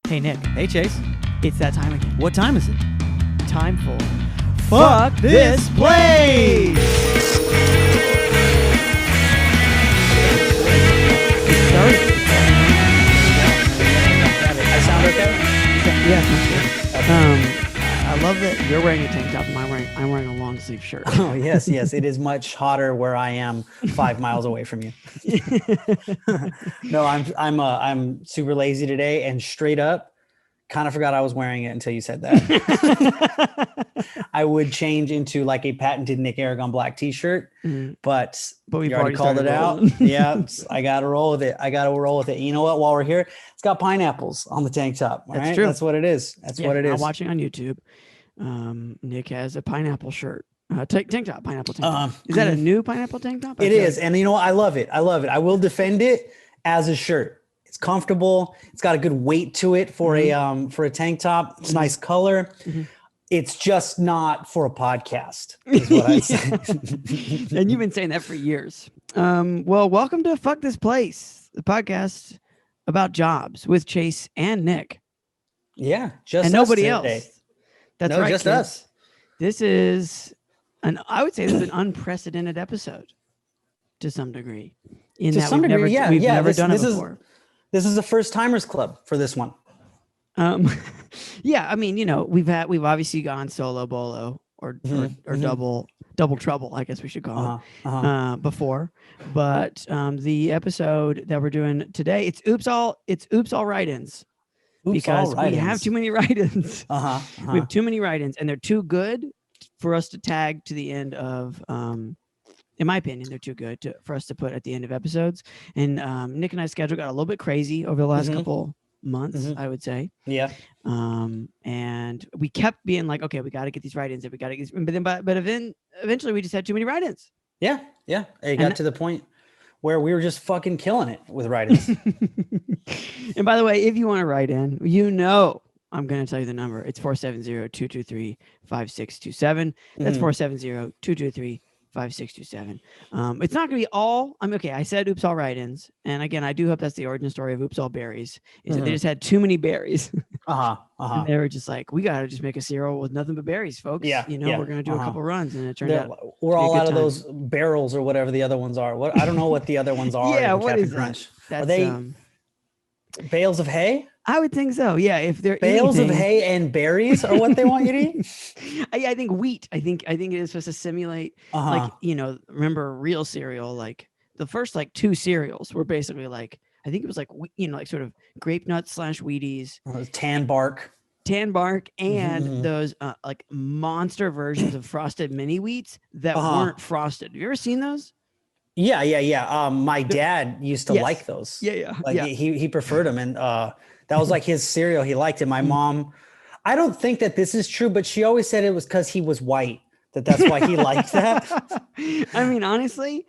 Hey, Nick. Hey, Chase. It's that time again. What time is it? Time for Fuck This Place! I sound okay? Yeah, sounds good. I love that you're wearing a tank top and I'm wearing a long sleeve shirt. Oh, yes. It is much hotter where I am 5 miles away from you. No, I'm super lazy today, and straight up kind of forgot I was wearing it until you said that. I would change into like a patented Nick Aragon black t-shirt, but we've you already called it out. Yeah, I got to roll with it. You know what? While we're here, it's got pineapples on the tank top. That's true. That's what it is. What it is. I'm watching on YouTube. Nick has a pineapple shirt. Tank top, pineapple tank top. Is that a new pineapple tank top? It is. And you know what? I love it. I will defend it as a shirt. It's comfortable. It's got a good weight to it for a tank top. It's a nice color. It's just not for a podcast, is what I'd say. And you've been saying that for years. Well, welcome to Fuck This Place, the podcast about jobs with Chase and Nick. Yeah, just and us nobody today. else. That's right. Just kids. us. This is I would say this is an unprecedented episode to some degree. We've never done it before. This is a first timers club for this one. Yeah, I mean, we've obviously gone solo bolo or double trouble, I guess we should call it before. But the episode that we're doing today, it's oops all write-ins. Because we have too many write-ins. We have too many write-ins, and they're too good for us to tag to the end of in my opinion, they're too good for us to put at the end of episodes. And Nick and I's schedule got a little bit crazy over the last couple months, I would say. Yeah. And we kept being like, okay, we got to get these write-ins. But then eventually we just had too many write-ins. Yeah. It got to the point where we were just fucking killing it with write-ins. And by the way, if you want to write in, I'm going to tell you the number. It's 470-223-5627. That's 470-223-5627. It's not going to be all. I said oops all write-ins, and again, I do hope that's the origin story of oops all berries. Is that they just had too many berries? And they were just like, we got to just make a cereal with nothing but berries, folks. We're going to do a couple runs, and it turned out we're all out of those barrels or whatever the other ones are. I don't know what the other ones are. Yeah, what Captain is Crunch. that? Are they bales of hay? I would think so. Yeah, if they're bales of hay and berries are what they want you to eat. I think wheat. I think it is supposed to simulate remember real cereal? Like the first two cereals were basically like I think it was like sort of grape nuts / Wheaties, tan bark, and those like monster versions of frosted mini wheats that weren't frosted. Have you ever seen those? Yeah. My dad used to like those. Yeah. He preferred them, and that was like his cereal. He liked it. My mom, I don't think that this is true, but she always said it was because he was white. That's why he liked that. I mean, honestly,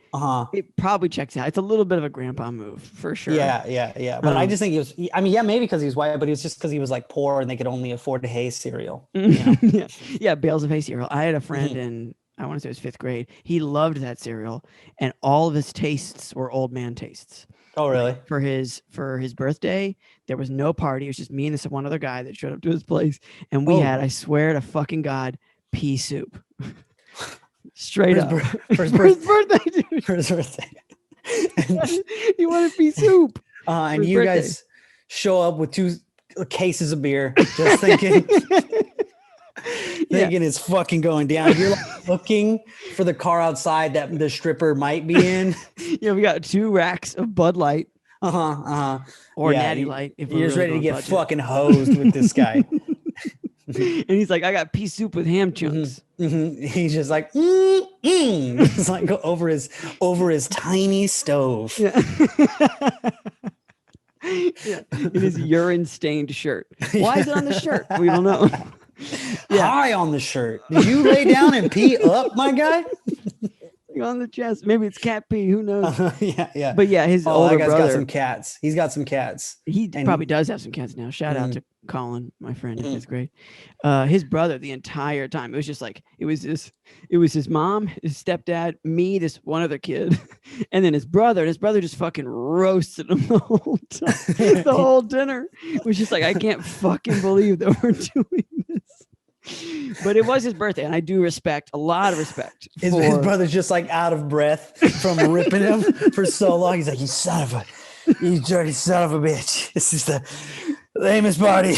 it probably checks out. It's a little bit of a grandpa move for sure. Yeah. But I just think it was. I mean, maybe because he was white, but it was just because he was like poor and they could only afford the hay cereal. Yeah, bales of hay cereal. I had a friend in. I want to say it was 5th grade. He loved that cereal, and all of his tastes were old man tastes. Oh, really? Like for his birthday, there was no party. It was just me and this one other guy that showed up to his place, and we had, I swear to fucking God, pea soup. Straight up for his birthday. Dude. For his birthday, he wanted pea soup. And you guys show up with 2 cases of beer, just thinking. Thinking it's fucking going down. You're like looking for the car outside that the stripper might be in. Yeah, we got 2 racks of Bud Light. Or Natty Light. If you're just ready to get fucking hosed with this guy. And he's like, I got pea soup with ham chunks. He's just like, It's like go over his tiny stove. Yeah. In his urine stained shirt. Why is it on the shirt? We don't know. High on the shirt. Did you lay down and pee up, my guy? on the chest. Maybe it's cat pee. Who knows? Yeah. But yeah, his older that guy's brother. got some cats. He's got some cats. He probably does have some cats now. Shout out to Colin, my friend in 5th grade. His brother, the entire time, it was just like it was his mom, his stepdad, me, this one other kid, and then his brother. And his brother just fucking roasted him the whole time. The whole dinner. It was just like, I can't fucking believe that we're doing this. But it was his birthday, and I do respect a lot of respect. His brother's just like out of breath from ripping him for so long. He's like, you dirty son of a bitch. This is the lamest party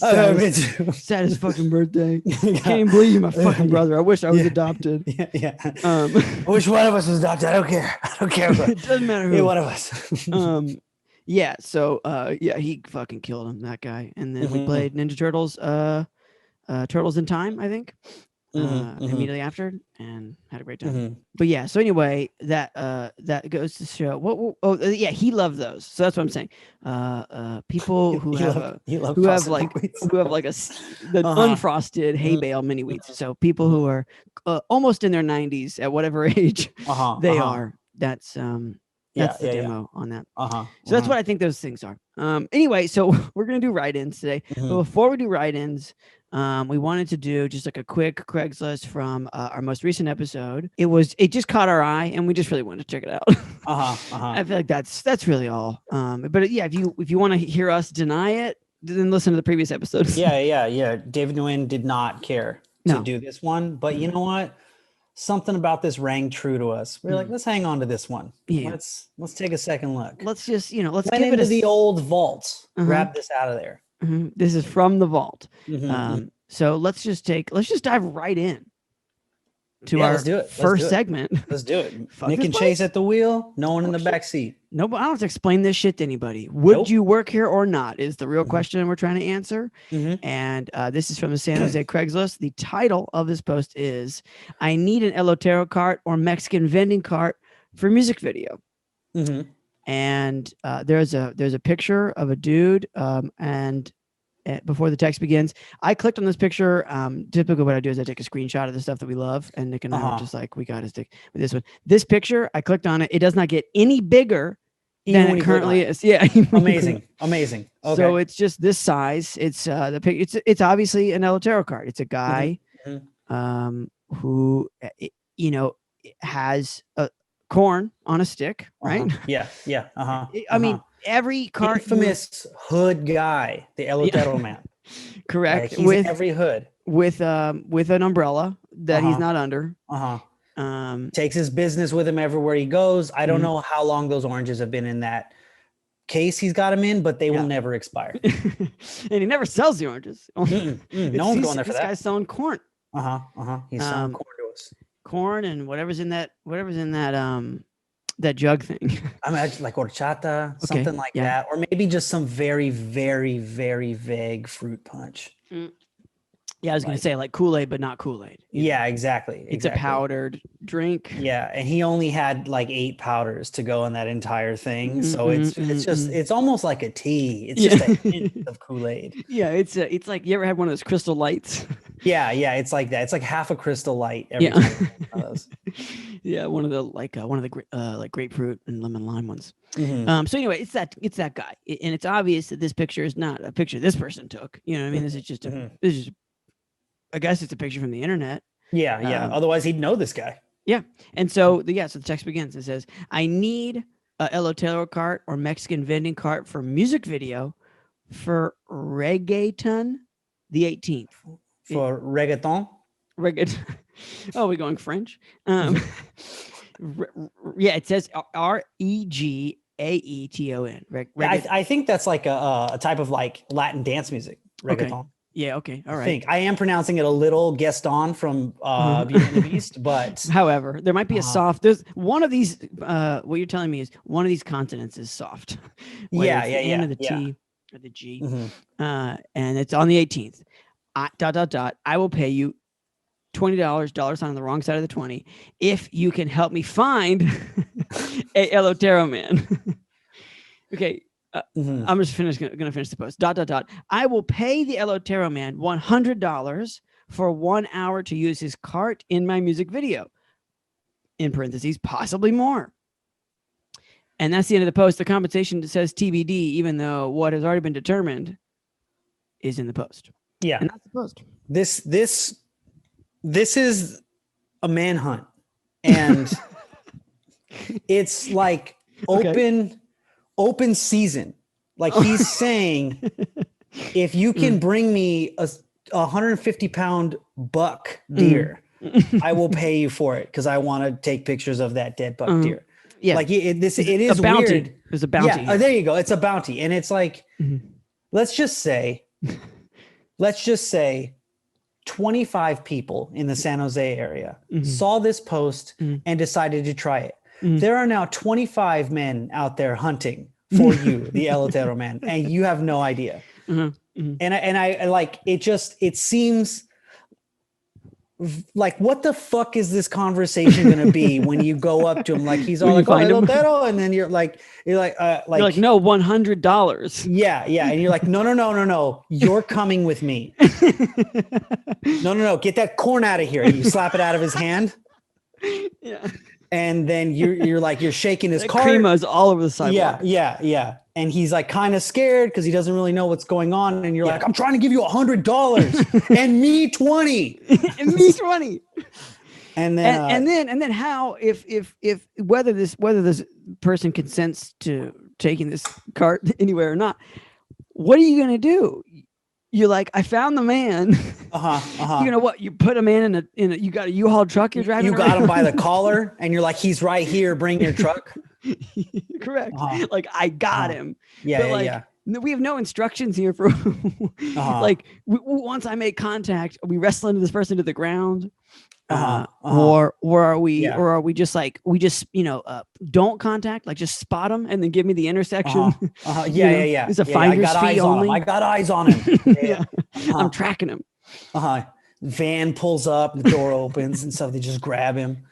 I've ever been to. Saddest fucking birthday. Can't even believe you're my fucking brother. I wish I was adopted. Yeah. I wish one of us was adopted. I don't care. It doesn't matter who. Yeah, one of us. Yeah. So he fucking killed him, that guy. And then we played Ninja Turtles. Turtles in Time, I think. Immediately after, and had a great time. But yeah, so anyway, that goes to show he loved those. So that's what I'm saying. People who have the unfrosted hay bale mini wheats. So people who are almost in their 90s at whatever age they are. That's the demo on that. So that's what I think those things are. Anyway, so we're gonna do write-ins today. But before we do write-ins, we wanted to do just like a quick Craigslist from our most recent episode. It just caught our eye, and we just really wanted to check it out. I feel like that's really all. But yeah, if you want to hear us deny it, then listen to the previous episodes. Yeah. David Nguyen did not care to do this one, but you know what? Something about this rang true to us. We're like, let's hang on to this one. Yeah. Let's take a second look. Let's just let's give it to the old vault. Grab this out of there. This is from the vault. So let's just dive right in to our first segment. Let's do it. Nick and Chase at the wheel. No one in the back seat. No, but I don't have to explain this shit to anybody. Would you work here or not is the real question we're trying to answer. And this is from the San Jose Craigslist. The title of this post is, I need an elotero cart or Mexican vending cart for music video. And there's a picture of a dude, and before the text begins, I clicked on this picture. Typically what I do is I take a screenshot of the stuff that we love, and Nick and I are just like, we got to stick with this one. This picture, I clicked on it. It does not get any bigger than it currently is. Yeah. Amazing. Okay. So it's just this size. It's it's obviously an elotero cart. It's a guy who has a corn on a stick, right? I mean, every cart, infamous hood guy, the elotero man. Correct. He's with every hood with an umbrella that he's not under. Takes his business with him everywhere he goes. I don't know how long those oranges have been in that case he's got them in, but they will never expire. And he never sells the oranges. No one's going there for that. This guy's selling corn. He's selling corn to us. Corn and whatever's in that that jug thing. I mean, like horchata, something like that, or maybe just some very, very, very vague fruit punch. Yeah, I was gonna say like Kool-Aid, but not Kool-Aid. Yeah, exactly. It's a powdered drink. Yeah, and he only had like 8 powders to go in that entire thing, so it's almost like a tea. It's just a hint of Kool-Aid. Yeah, it's like, you ever had one of those Crystal Lights? Yeah, it's like that. It's like half a Crystal Light every time. Yeah, one of the grapefruit and lemon lime ones. So anyway, it's that guy, and it's obvious that this picture is not a picture this person took. You know what I mean? This is just I guess it's a picture from the internet. Yeah. Otherwise, he'd know this guy. Yeah. And so the text begins. It says, I need a elotero cart or Mexican vending cart for music video for reggaeton the 18th. For reggaeton? Oh, we're going French? Yeah, it says REGAETON. I think that's like a type of like Latin dance music. Reggaeton. Okay. Yeah, okay. All right. I am pronouncing it a little Gaston from Beauty and the Beast, but however, there might be a soft. There's one of these. What you're telling me is one of these consonants is soft. The N or the T or the G, and it's on the 18th. I will pay you $20, dollar sign on the wrong side of the 20, if you can help me find a elotero man. Okay. I'm just gonna finish the post. ... I will pay the elotero man $100 for 1 hour to use his cart in my music video. in parentheses, possibly more. And that's the end of the post. The compensation says TBD, even though what has already been determined is in the post. Yeah. And that's the post. This is a manhunt. And it's like open season. Like he's saying, if you can bring me a 150-pound buck deer, I will pay you for it because I want to take pictures of that dead buck deer. Yeah, like it is a bounty. weird. There's a bounty. Yeah, there you go. It's a bounty, and it's like, let's just say 25 people in the San Jose area saw this post and decided to try it. There are now 25 men out there hunting for you, the elotero man, and you have no idea. And I like it. It seems like, what the fuck is this conversation going to be when you go up to him? Like, he's all like, oh, elotero. And then you're like, no, $100. Yeah. And you're like, no. You're coming with me. No. Get that corn out of here. And you slap it out of his hand. Yeah. And then you're shaking his cart. Cremo's all over the sidewalk. Yeah. And he's like kind of scared because he doesn't really know what's going on. And you're like, I'm trying to give you $100 and me 20 and me 20. And then how, if whether this person consents to taking this cart anywhere or not, what are you going to do? You're like, I found the man. You know what? You put a man in a you got a U-Haul truck you're driving. You got him by the collar and you're like, he's right here. Bring your truck. Correct. Like, I got him. Yeah. We have no instructions here for like once I make contact, are we wrestling this person to the ground? Or are we just like, don't contact, like just spot them and then give me the intersection. Yeah. It's a finder's fee only. I got eyes on him. Yeah. I'm tracking him. Van pulls up, the door opens and stuff. They just grab him.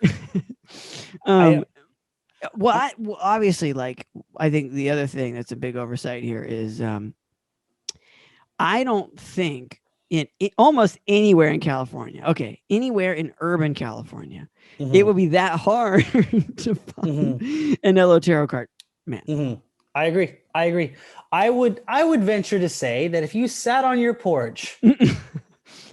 Obviously, like, I think the other thing that's a big oversight here is I don't think in almost anywhere in California, anywhere in urban California, it would be that hard to find an elotero cart man. I agree. I would venture to say that if you sat on your porch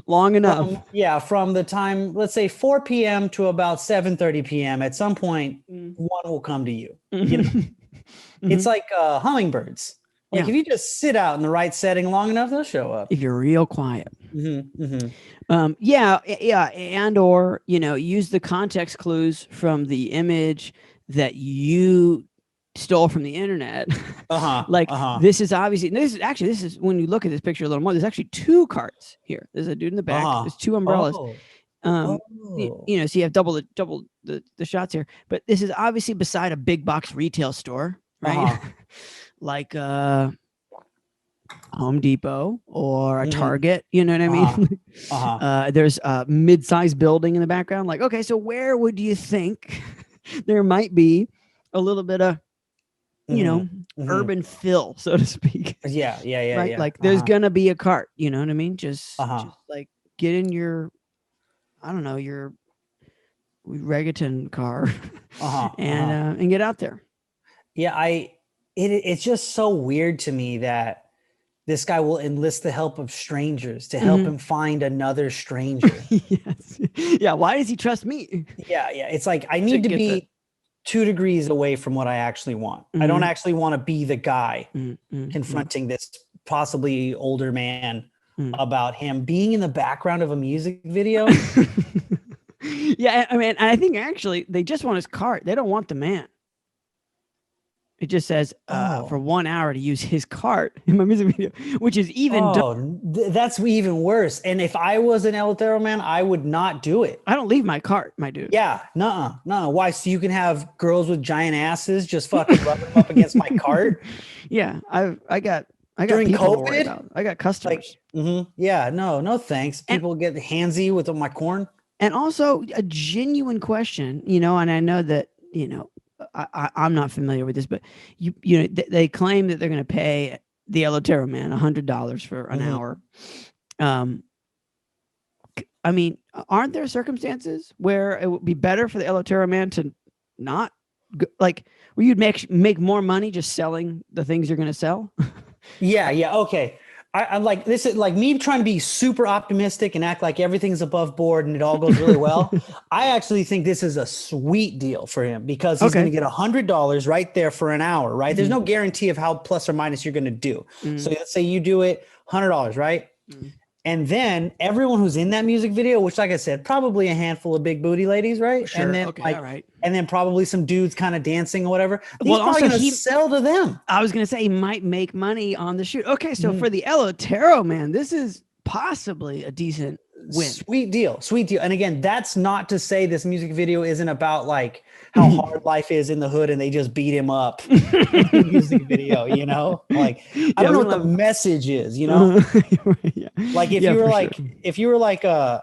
long enough, from the time, let's say 4 p.m. to about 7:30 p.m. at some point, one will come to you. It's like hummingbirds. Like if you just sit out in the right setting long enough, they'll show up. If you're real quiet. And or, use the context clues from the image that you stole from the internet. This is obviously, this is when you look at this picture a little more, there's actually 2 carts here. There's a dude in the back. There's 2 umbrellas. So you have double the shots here, but this is obviously beside a big box retail store, right? Like Home Depot or a Target, you know what I mean? There's a mid-sized building in the background. Like, okay, so where would you think there might be a little bit of, urban fill, so to speak? Yeah. Right? Yeah. Like there's gonna be a cart, you know what I mean? Just like get in your, I don't know, your reggaeton car and get out there. Yeah, it's just so weird to me that this guy will enlist the help of strangers to help him find another stranger. Yes. Yeah. Why does he trust me? Yeah. It's like, I need to be 2 degrees away from what I actually want. I don't actually want to be the guy confronting this possibly older man about him being in the background of a music video. Yeah. I mean, I think actually they just want his cart. They don't want the man. It just says for 1 hour to use his cart in my music video, which is even that's even worse. And if I was an elotero man, I would not do it. I don't leave my cart, my dude. Yeah, no. Why? So you can have girls with giant asses just fucking rubbing them up against my cart? Yeah, I got during people to worry COVID. about. I got customers. Yeah, no thanks. People get handsy with my corn. And also a genuine question, and I know that I'm not familiar with this, but they claim that they're going to pay the elotero man $100 for an hour. I mean, aren't there circumstances where it would be better for the elotero man to not like where you'd make more money just selling the things you're going to sell? Yeah. Okay. I'm like, this is like me trying to be super optimistic and act like everything's above board and it all goes really well. I actually think this is a sweet deal for him because he's going to get $100 right there for an hour, right? There's no guarantee of how plus or minus you're going to do. So let's say you do it $100, right? And then everyone who's in that music video, which, like I said, probably a handful of big booty ladies, right? Sure. And then, and then probably some dudes kind of dancing or whatever. He's probably going to sell to them. I was going to say he might make money on the shoot. Okay, so for the elotero man, this is possibly a decent win. Sweet deal. And again, that's not to say this music video isn't about like how hard life is in the hood and they just beat him up in the music video, you know? Like, I don't know what the message is, you know? Like if you were like, oh,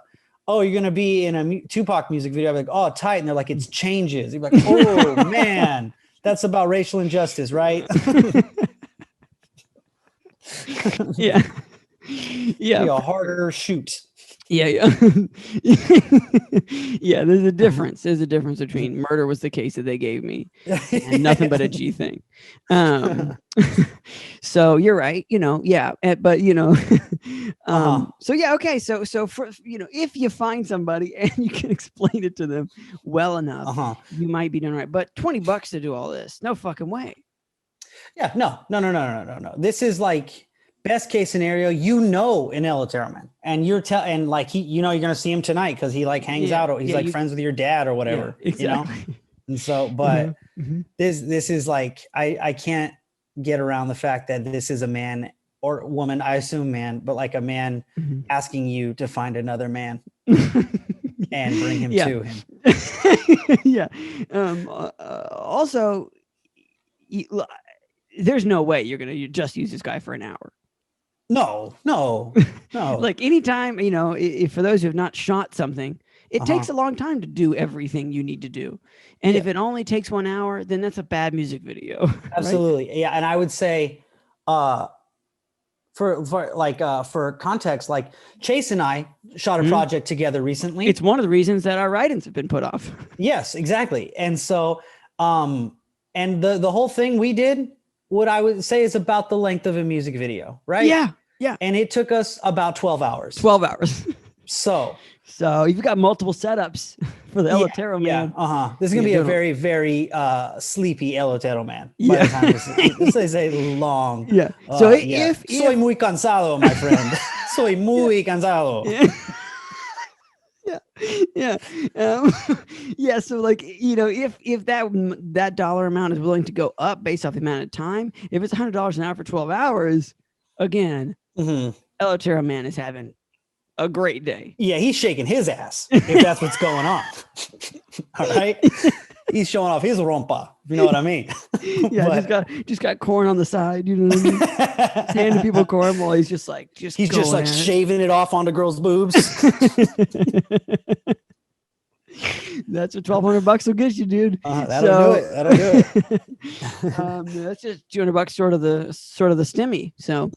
you're going to be in a Tupac music video, I'm like, oh, tight. And they're like, it's changes. You're like, oh man, that's about racial injustice, right? Yeah. Be a harder shoot. Yeah. Yeah, there's a difference. There's a difference between murder was the case that they gave me and nothing but a G thing. So you're right, you know, but you know, so yeah, okay. So for, you know, if you find somebody and you can explain it to them well enough, you might be doing right. But $20 to do all this, no fucking way. Yeah, no. This is like, best case scenario, you know, an elotero man, and you're and like he, you know, you're gonna see him tonight because he like hangs out, or he's like friends with your dad or whatever, exactly. You know. And so, but this is like I can't get around the fact that this is a man or woman, I assume man, but like a man asking you to find another man and bring him to him. Also, there's no way you're gonna just use this guy for an hour. No. Like anytime, you know, if for those who have not shot something, it takes a long time to do everything you need to do. And if it only takes 1 hour, then that's a bad music video. Absolutely. Right? Yeah. And I would say, for context, like Chase and I shot a project together recently. It's one of the reasons that our write-ins have been put off. Yes, exactly. And so, and the whole thing we did, what I would say is about the length of a music video, right? Yeah. And it took us about 12 hours. 12 hours. So you've got multiple setups for the elotero man. Yeah. This is going to be a very, very sleepy elotero man. By the time this is a long. Yeah. So if soy muy cansado, my friend. Soy muy cansado. Yeah. So like, you know, if that dollar amount is willing to go up based off the amount of time, if it's $100 an hour for 12 hours, again, elotero man is having a great day. Yeah, he's shaking his ass if that's what's going on. All right, he's showing off his rompa. You know what I mean? Yeah, but, just got corn on the side. You know what I mean? Handing people corn while he's just shaving it off onto girls' boobs. That's what $1,200 will get you, dude. That'll do it. That's just $200 short of the stimmy. So,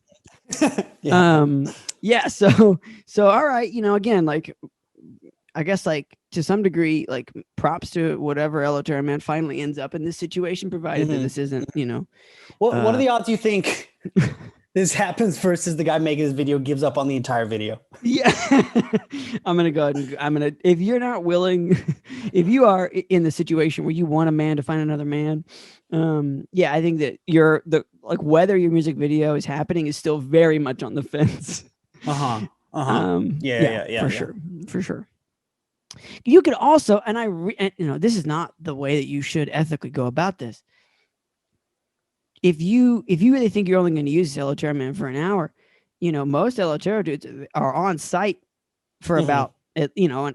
So all right, you know, again, like, I guess, like, to some degree, like, props to whatever elotero man finally ends up in this situation, provided that this isn't, you know. What are the odds you think this happens versus the guy making this video gives up on the entire video? Yeah. I'm going to go ahead and if you're not willing, if you are in the situation where you want a man to find another man, I think that whether your music video is happening is still very much on the fence. For sure. You could also, and this is not the way that you should ethically go about this. If you really think you're only going to use elotero man for an hour, you know, most elotero dudes are on site for about, you know,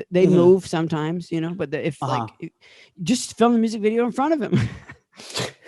they move sometimes, you know, but just film the music video in front of him.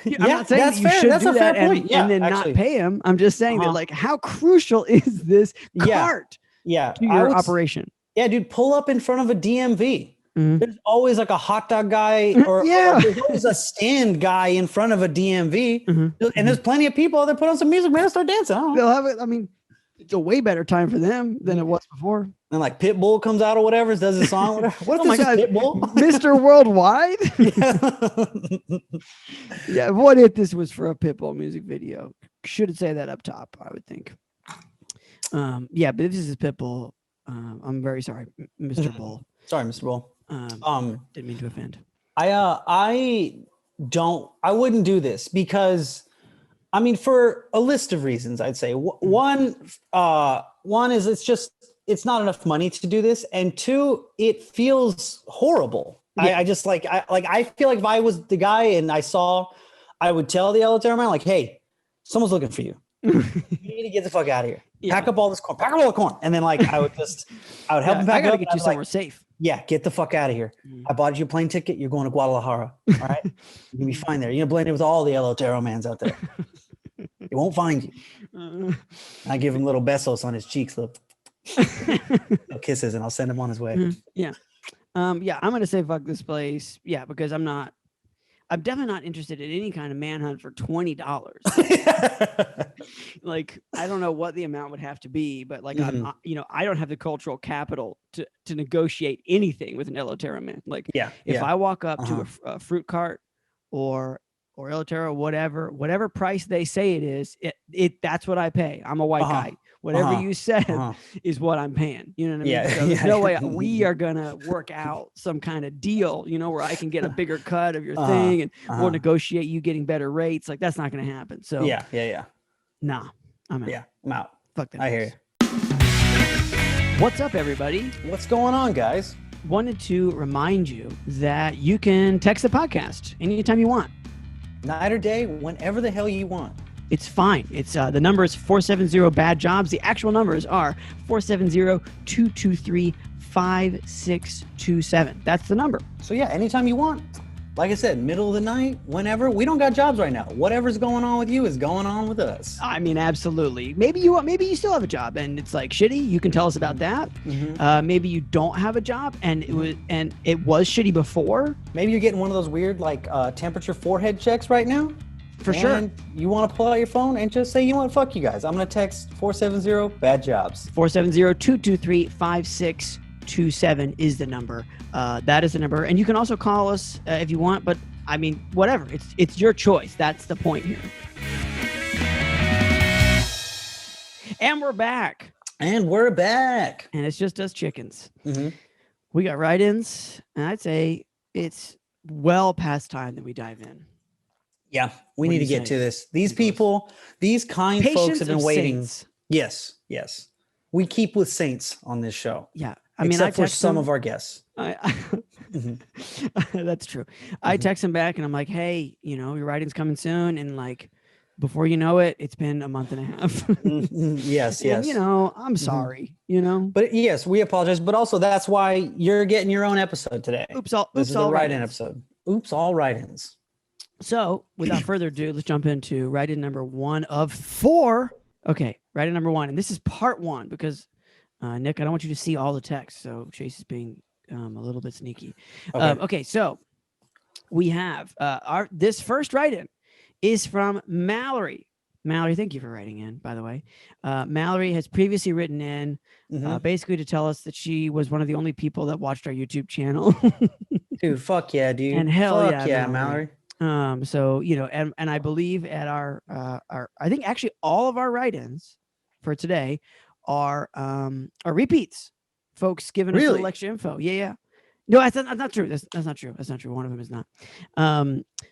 I'm not saying that you should do that and then not pay him. I'm just saying that, like, how crucial is this cart to your operation? Yeah, dude, pull up in front of a DMV. There's always like a hot dog guy or there's always a stand guy in front of a DMV. And there's plenty of people that put on some music, man, and start dancing. They'll have it. I mean, it's a way better time for them than it was before. And like Pitbull comes out or whatever, does a song. Whatever. What if Oh my this God, is Pitbull? Mr. Worldwide. Yeah. Yeah, what if this was for a Pitbull music video? Should say that up top, I would think. Yeah, but if this is Pitbull, I'm very sorry, Mr. Bull. Sorry, Mr. Bull. Didn't mean to offend. I wouldn't do this because, I mean, for a list of reasons, I'd say one is it's not enough money to do this, and two, it feels horrible. Yeah. I feel like if I was the guy and I would tell the elotero man, like, hey, someone's looking for you. You need to get the fuck out of here. Yeah. Pack up all this corn. Pack up all the corn. And then I would help him pack I gotta up. get you somewhere safe. Yeah, get the fuck out of here. I bought you a plane ticket. You're going to Guadalajara. All right. You're gonna be fine there. You're gonna blend in with all the elotero mans out there. He won't find you. I give him little besos on his cheeks, little kisses, and I'll send him on his way. Yeah. I'm gonna say fuck this place. Yeah, because I'm definitely not interested in any kind of manhunt for $20. Like, I don't know what the amount would have to be, but like, I don't have the cultural capital to negotiate anything with an elotero man. Like, if I walk up to a fruit cart or elotero, whatever price they say it is, that's what I pay. I'm a white guy. Whatever you said is what I'm paying. You know what I mean? Yeah. So there's no way we are gonna work out some kind of deal, where I can get a bigger cut of your thing and or negotiate you getting better rates. Like, that's not gonna happen. So yeah. Nah, I'm out. Yeah, I'm out. Fuck that. I hear you. What's up, everybody? What's going on, guys? Wanted to remind you that you can text the podcast anytime you want. Night or day, whenever the hell you want. It's fine. It's the number is 470-BAD-JOBS. The actual numbers are 470-223-5627. That's the number. So yeah, anytime you want. Like I said, middle of the night, whenever. We don't got jobs right now. Whatever's going on with you is going on with us. I mean, absolutely. Maybe you still have a job and it's like shitty. You can tell us about that. Maybe you don't have a job and it was shitty before. Maybe you're getting one of those weird temperature forehead checks right now. For sure. You want to pull out your phone and just say, you know what, fuck you guys. I'm going to text 470-BAD-JOBS. 470-223-5627 is the number. That is the number. And you can also call us if you want, but I mean, whatever. It's your choice. That's the point here. And we're back. And it's just us chickens. We got write-ins, and I'd say it's well past time that we dive in. Yeah, we need to get to this. These people, these kind folks have been waiting. Saints. Yes. We keep with saints on this show. Yeah. Except for some of our guests. That's true. I text them back and I'm like, hey, your writing's coming soon. And like, before you know it, it's been a month and a half. Yes. And, I'm sorry, But yes, we apologize. But also that's why you're getting your own episode today. This is a write-in episode. Oops, all write-ins. So without further ado, let's jump into write-in number 1 of 4. Okay, write-in number 1. And this is part 1 because, Nick, I don't want you to see all the text. So Chase is being a little bit sneaky. Okay, so we have this first write-in is from Mallory. Mallory, thank you for writing in, by the way. Mallory has previously written in basically to tell us that she was one of the only people that watched our YouTube channel. Dude, fuck yeah, dude. And hell fuck yeah, Mallory. So, and I believe at our I think actually all of our write-ins for today are repeats. Folks giving us a little extra info. Yeah. No, that's not true. That's not true. That's not true. One of them is not.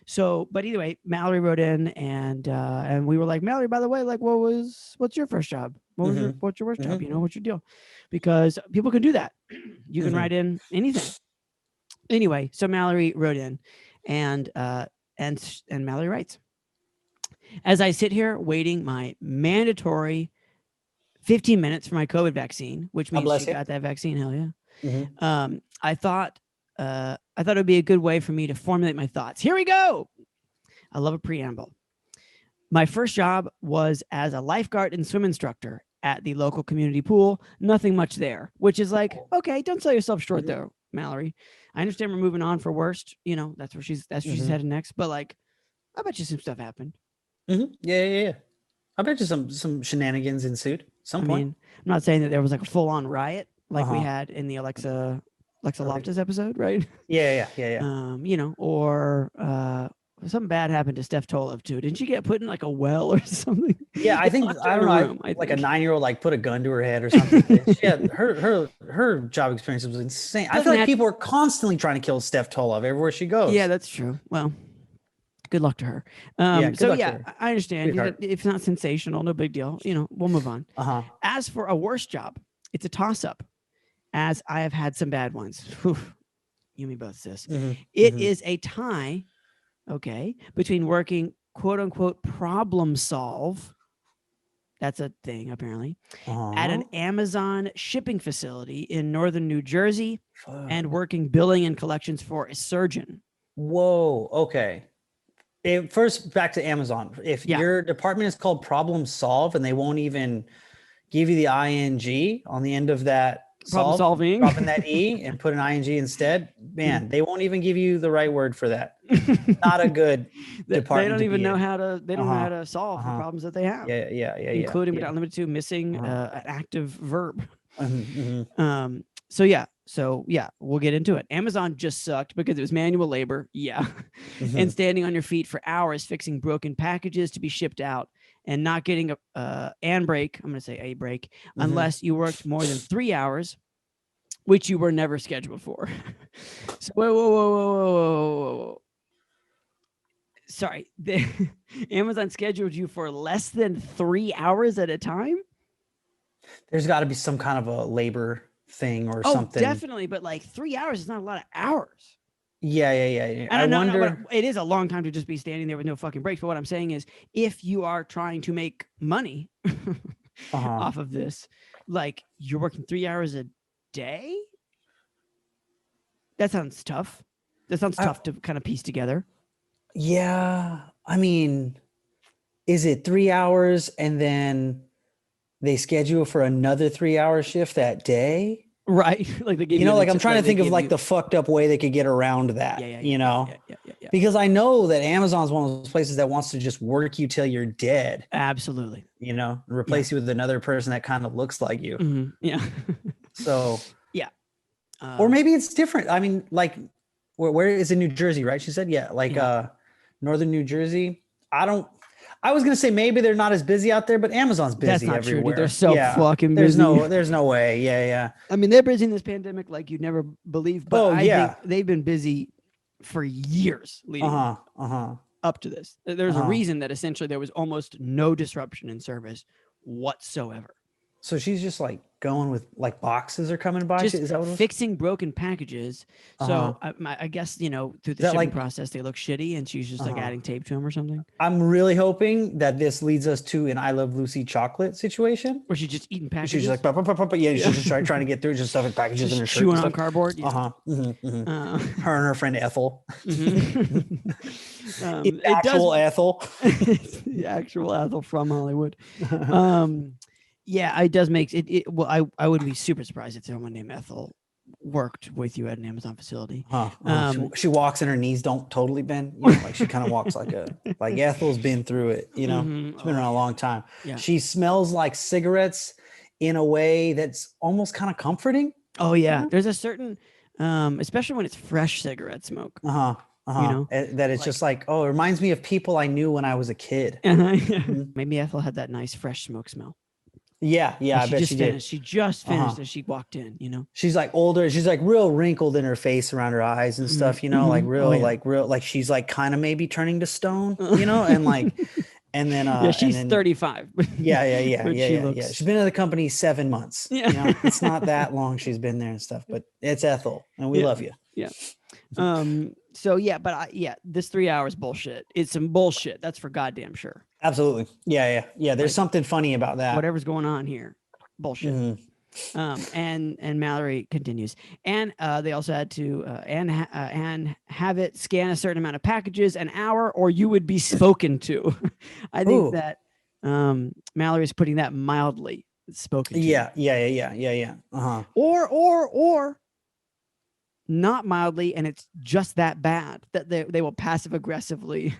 So, but either way, Mallory wrote in and we were like, Mallory, by the way, like, what's your first job? What's your worst job? What's your deal? Because people can do that. You can write in anything. Anyway, so Mallory wrote in and Mallory writes, as I sit here waiting my mandatory 15 minutes for my COVID vaccine, which means she got that vaccine. Hell yeah. I thought it would be a good way for me to formulate my thoughts. Here we go. I love a preamble. My first job was as a lifeguard and swim instructor at the local community pool. Nothing much there, which is like, okay, don't sell yourself short though, Mallory. I understand we're moving on for worst. That's where she's headed next. But like, I bet you some stuff happened. Yeah. I bet you some shenanigans ensued. Some point. I'm not saying that there was like a full on riot, like we had in the Alexa Loftus episode, right? Yeah. You know, or something bad happened to Steph Tolov too. Didn't she get put in like a well or something? Yeah, I think I don't know. Like a 9-year-old like put a gun to her head or something. She had her job experience was insane. I feel like people are constantly trying to kill Steph Tolov everywhere she goes. Yeah, that's true. Well, good luck to her. Yeah, I understand. If it's not sensational, no big deal. You know, we'll move on. As for a worse job, it's a toss-up, as I have had some bad ones. Whew. You and me both, sis. It is a tie, okay, between working quote unquote problem solve. That's a thing, apparently, at an Amazon shipping facility in northern New Jersey and working billing and collections for a surgeon. Whoa. Okay. First, back to Amazon. If your department is called problem solve and they won't even give you the ing on the end of that problem solving, dropping that e and put an ing instead, man, they won't even give you the right word for that. Not a good department. They don't even know how to. They don't know how to solve the problems that they have. Yeah. Including but not limited to missing an active verb. So we'll get into it. Amazon just sucked because it was manual labor. And standing on your feet for hours fixing broken packages to be shipped out and not getting a break. I'm going to say a break unless you worked more than 3 hours, which you were never scheduled for. So, whoa. Sorry. Amazon scheduled you for less than 3 hours at a time? There's got to be some kind of a labor thing or something. Definitely, but like 3 hours is not a lot of hours. Yeah. I wonder. It is a long time to just be standing there with no fucking breaks. But what I'm saying is, if you are trying to make money off of this, like you're working 3 hours a day. That sounds tough. That sounds tough to kind of piece together. Yeah, I mean, is it 3 hours and then they schedule for another 3-hour shift that day? Right. Like they give you like I'm trying to think of like the fucked up way they could get around that. Yeah. Because I know that Amazon's one of those places that wants to just work you till you're dead. Absolutely. And replace you with another person that kind of looks like you. Yeah. So or maybe it's different. I mean, like where is in New Jersey, right? She said, northern New Jersey. I was gonna say maybe they're not as busy out there, but Amazon's busy. That's not everywhere. true, dude. They're so fucking busy. There's no way. Yeah. I mean, they're busy in this pandemic like you'd never believe. But I think they've been busy for years leading up to this. There's a reason that essentially there was almost no disruption in service whatsoever. So she's just like going with like boxes are coming by. Just is that what fixing broken packages. So I guess, through the shipping process, they look shitty and she's just like adding tape to them or something. I'm really hoping that this leads us to an I Love Lucy chocolate situation. Where she's just eating packages. She's like, she's just trying to get through, just stuffing packages in her shirt. Chewing on cardboard. Her and her friend Ethel. Ethel. The actual Ethel from Hollywood. Yeah, it does make it. Well, I wouldn't be super surprised if someone named Ethel worked with you at an Amazon facility. She walks and her knees don't totally bend. Like she kind of walks like Ethel's been through it. She's been around a long time. Yeah. She smells like cigarettes in a way that's almost kind of comforting. Oh yeah, there's a certain, especially when it's fresh cigarette smoke. That it's just like, it reminds me of people I knew when I was a kid. Maybe Ethel had that nice fresh smoke smell. Yeah, I bet she did. She just finished as she walked in, She's like older. She's like real wrinkled in her face around her eyes and stuff, like she's like kind of maybe turning to stone, and like, and then she's 35. Yeah. She's been in the company 7 months. Yeah. It's not that long she's been there and stuff, but it's Ethel and we love you. Yeah. So this 3 hours bullshit. It's some bullshit. That's for goddamn sure. Absolutely. Yeah. There's something funny about that. Whatever's going on here. Bullshit. And Mallory continues. And they also had to and have it scan a certain amount of packages an hour or you would be spoken to. I think that Mallory's putting that mildly, spoken to. Yeah. Or not mildly, and it's just that bad that they will passive aggressively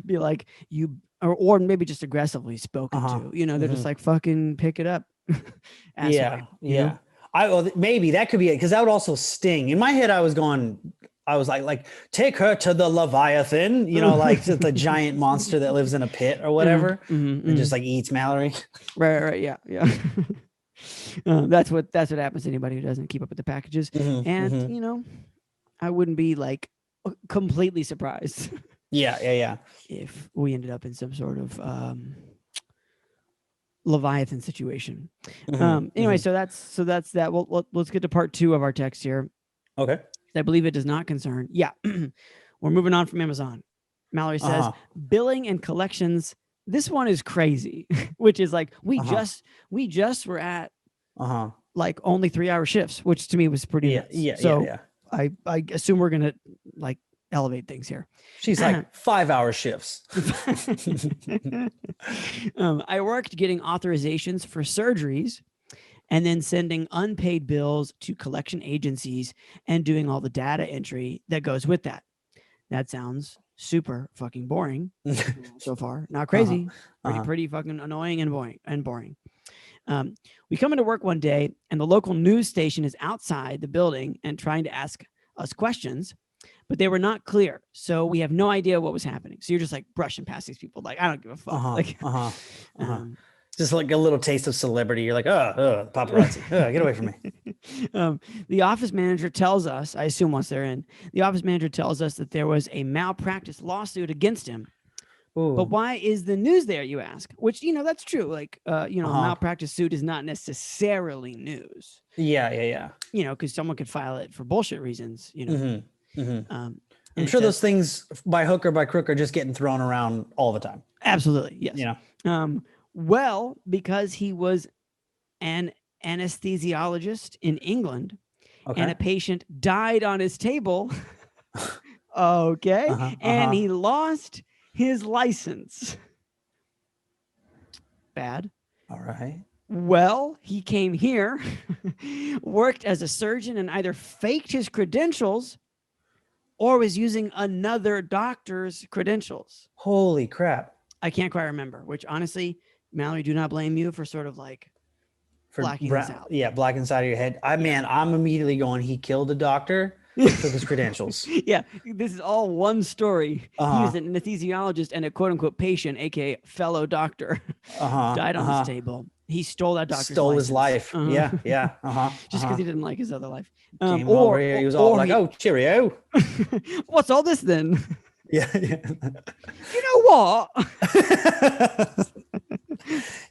be like you, or maybe just aggressively spoken to. They're just like fucking pick it up. Yeah. Maybe that could be it, because that would also sting. In my head, I was like, take her to the Leviathan, like the giant monster that lives in a pit or whatever, and just like eats Mallory. Right. Yeah. That's what happens to anybody who doesn't keep up with the packages. And I wouldn't be like completely surprised. Yeah. If we ended up in some sort of Leviathan situation. Anyway, so that's that. Well, let's get to part 2 of our text here. Okay. I believe it does not concern. Yeah. We're moving on from Amazon. Mallory says billing and collections. This one is crazy, which is like we just were at like only 3-hour shifts, which to me was pretty nuts. Yeah. I assume we're gonna like elevate things here. She's like 5-hour shifts. I worked getting authorizations for surgeries and then sending unpaid bills to collection agencies and doing all the data entry that goes with that. That sounds super fucking boring so far. Not crazy, pretty fucking annoying and boring. We come into work one day and the local news station is outside the building and trying to ask us questions, but they were not clear. So we have no idea what was happening. So you're just like brushing past these people. Like, I don't give a fuck. Just like a little taste of celebrity. You're like, paparazzi. Get away from me. The office manager tells us, I assume once they're in, the office manager tells us that there was a malpractice lawsuit against him. Ooh. But why is the news there, you ask? Which, that's true. Like, a malpractice suit is not necessarily news. Yeah. Because someone could file it for bullshit reasons, I'm sure those things by hook or by crook are just getting thrown around all the time. Absolutely. Yes. Well, because he was an anesthesiologist in England and a patient died on his table. And he lost his license. Bad. All right. Well, he came here, worked as a surgeon, and either faked his credentials or was using another doctor's credentials. Holy crap. I can't quite remember, which honestly, Mallory, do not blame you for sort of like blacking this out. Yeah, black inside of your head. I'm immediately going, he killed a doctor, took his credentials. Yeah, this is all one story. He was an anesthesiologist and a quote unquote patient, aka fellow doctor, died on his table. He stole that doctor's Stole license. His life. Yeah. Just because he didn't like his other life. He was all like, oh, cheerio. What's all this then? Yeah. You know what?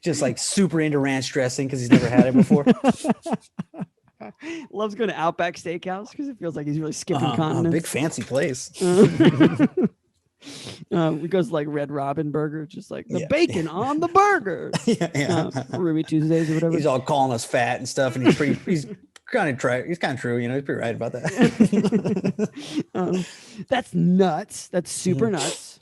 Just like super into ranch dressing because he's never had it before. Loves going to Outback Steakhouse because it feels like he's really skipping continents. Big fancy place. He goes like Red Robin Burger, just like the bacon on the burger. Ruby Tuesdays or whatever. He's all calling us fat and stuff, and he's kind of true. He's pretty right about that. That's nuts. That's super nuts.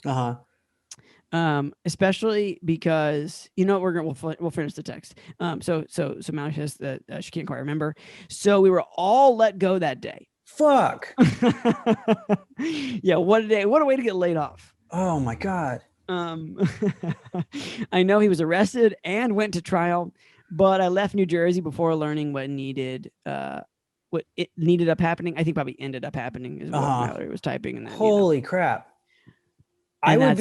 Especially because we'll finish the text. So Mallory says that she can't quite remember. So we were all let go that day. Fuck. Yeah, what a day! What a way to get laid off. Oh my god. I know he was arrested and went to trial, but I left New Jersey before learning what it needed up happening. I think probably ended up happening is what Mallory was typing in that. Holy crap. That's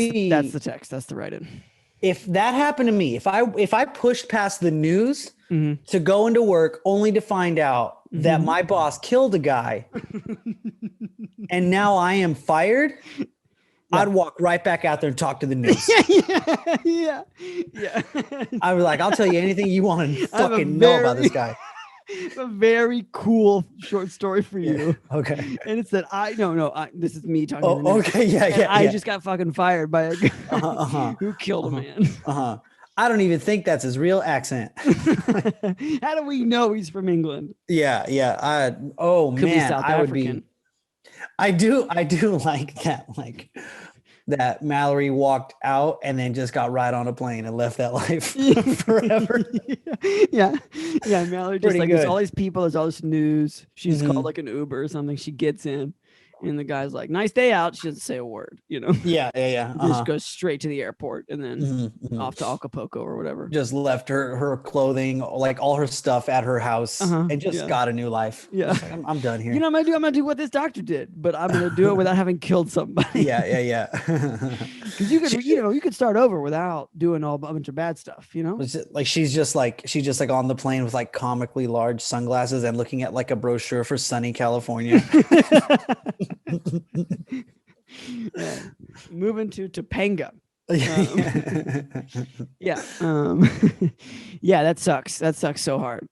the text. That's the write-in. If that happened to me, if I pushed past the news to go into work only to find out that my boss killed a guy and now I am fired, I'd walk right back out there and talk to the news. Yeah. I was like, I'll tell you anything you want to fucking know about this guy. A very cool short story for you. Okay. And it's that this is me talking. Oh, okay. Yeah. I just got fucking fired by a guy who killed a man. I don't even think that's his real accent. How do we know he's from England? Yeah. Could be South African. I do like that. Like that Mallory walked out and then just got right on a plane and left that life forever. Yeah. Mallory just like, there's all these people, there's all this news. She's called like an Uber or something. She gets in And the guy's like, nice day out. She doesn't say a word, Yeah. Just goes straight to the airport and then off to Acapulco or whatever. Just left her clothing, like all her stuff at her house, and just got a new life. Yeah. Like, I'm done here. I'm gonna do what this doctor did, but I'm gonna do it without having killed somebody. Yeah. Because you could, you could start over without doing a bunch of bad stuff, Like she's just like on the plane with like comically large sunglasses and looking at like a brochure for sunny California. Moving to Topanga. Yeah. Yeah, that sucks. That sucks so hard.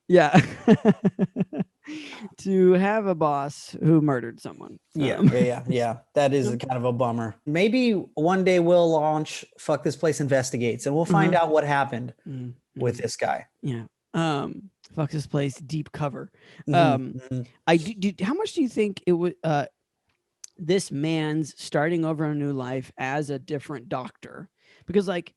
Yeah. To have a boss who murdered someone. Yeah. That is kind of a bummer. Maybe one day we'll launch Fuck This Place Investigates and we'll find out what happened with this guy. Yeah. Fuck This Place Deep Cover. How much do you think it would this man's starting over a new life as a different doctor? Because like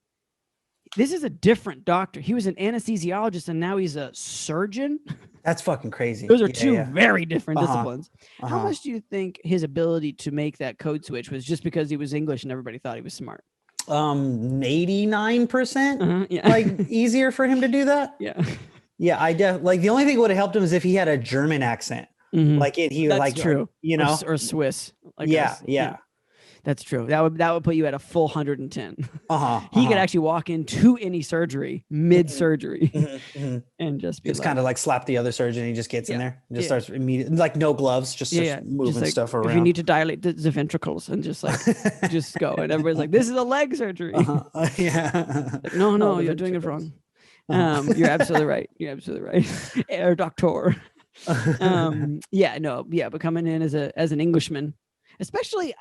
this is a different doctor. He was an anesthesiologist and now he's a surgeon. That's fucking crazy. Those are two very different disciplines. How much do you think his ability to make that code switch was just because he was English and everybody thought he was smart? 89%. Yeah. Like easier for him to do that. Yeah. Yeah. Like the only thing that would have helped him is if he had a German accent. Like That's true. Or Swiss. Like yeah. That's true. That would put you at a full 110. He could actually walk into any surgery mid-surgery and just be kind of like slap the other surgeon. He just gets in there and just starts immediately, like no gloves, just moving like, stuff around. If you need to dilate the ventricles and just like just go, and everybody's like, "This is a leg surgery." Like, no, you're doing it wrong. You're absolutely right. Air doctor. But coming in as an Englishman, especially.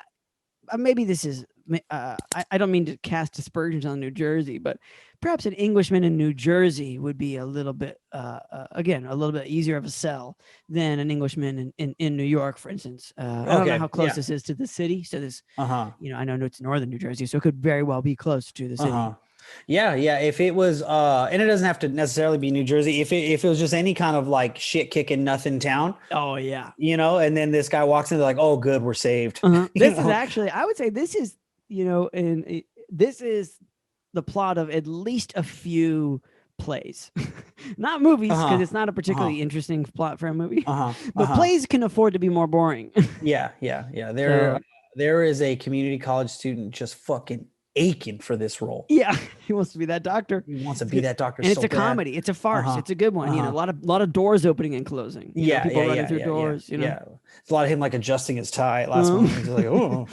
Maybe this is, I don't mean to cast aspersions on New Jersey, but perhaps an Englishman in New Jersey would be a little bit, again, a little bit easier of a sell than an Englishman in New York, for instance. I don't know how close this is to the city. So this, I know it's northern New Jersey, so it could very well be close to the city. Yeah. If it was, and it doesn't have to necessarily be New Jersey. If it was just any kind of like shit kicking nothing town. Oh yeah. And then this guy walks in, they're like, "Oh, good, we're saved." This is actually, I would say, this is, and this is the plot of at least a few plays, not movies, because it's not a particularly interesting plot for a movie. But plays can afford to be more boring. Yeah. There is a community college student just fucking aching for this role. Yeah, he wants to be that doctor. He wants to be that doctor. And it's a comedy. It's a farce. It's a good one. A lot of doors opening and closing. People running through doors. Yeah, it's a lot of him like adjusting his tie last month. He's like, oh,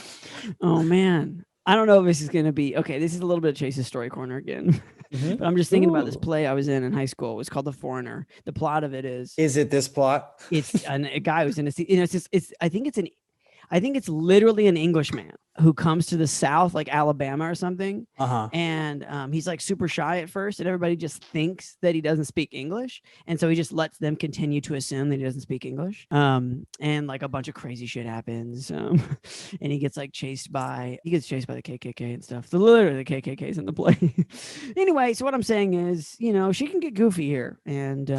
oh man. I don't know if this is gonna be okay. This is a little bit of Chase's story corner again. But I'm just thinking about this play I was in high school. It was called The Foreigner. The plot of it is it this plot? It's a guy who's in I think it's literally an Englishman who comes to the South, like Alabama or something. And he's like super shy at first, and everybody just thinks that he doesn't speak English. And so he just lets them continue to assume that he doesn't speak English. And like a bunch of crazy shit happens. And he gets chased by the KKK and stuff. So literally the KKK's in the play. Anyway, so what I'm saying is, she can get goofy here. And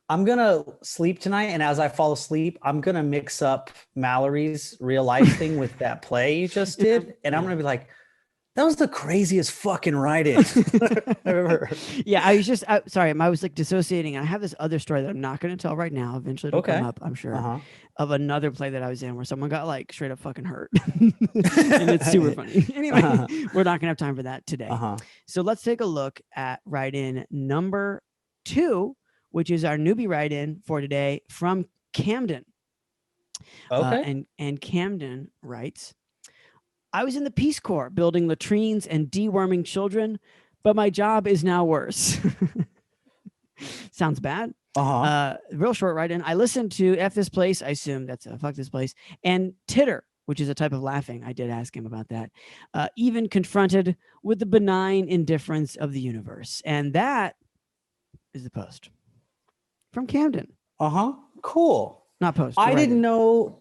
I'm going to sleep tonight, and as I fall asleep, I'm going to mix up Mallory's real life thing with that play you just did, and I'm going to be like, that was the craziest fucking write-in ever. Yeah, I was like dissociating. I have this other story that I'm not going to tell right now. Eventually it'll come up, I'm sure, of another play that I was in where someone got straight up fucking hurt. And it's super funny. Anyway, we're not going to have time for that today. So let's take a look at write-in number 2, which is our newbie write-in for today from Camden. Okay. And Camden writes, I was in the Peace Corps building latrines and deworming children, but my job is now worse. Sounds bad. Real short write-in. I listened to F This Place. I assume that's a Fuck This Place. And titter, which is a type of laughing. I did ask him about that. Even confronted with the benign indifference of the universe. And that is the post. From Camden. Cool. Not post. I didn't know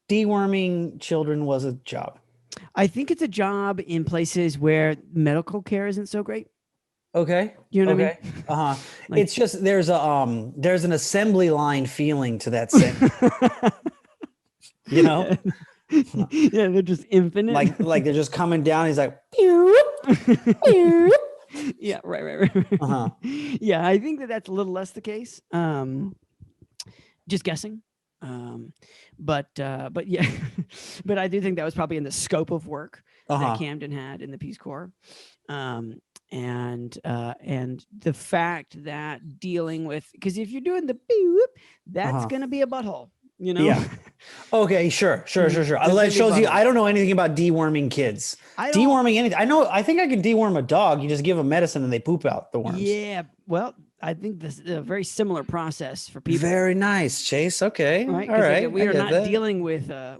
deworming children was a job. I think it's a job in places where medical care isn't so great. Okay. You know what Okay. I mean? Like, It's just there's an assembly line feeling to that sentence. You know, yeah, they're just infinite. like they're just coming down. He's like, yeah, right. Yeah, I think that's a little less the case. Just guessing. But yeah, but I do think that was probably in the scope of work that Camden had in the Peace Corps. And the fact that dealing with, because if you're doing the beep, that's gonna be a butthole, you know. Yeah. Okay, sure. It shows you I don't know anything about deworming kids. Deworming anything. I think I can deworm a dog. You just give them medicine and they poop out the worms. Yeah, well, I think this is a very similar process for people. Very nice, Chase. Okay. Right? All right. We are not dealing with a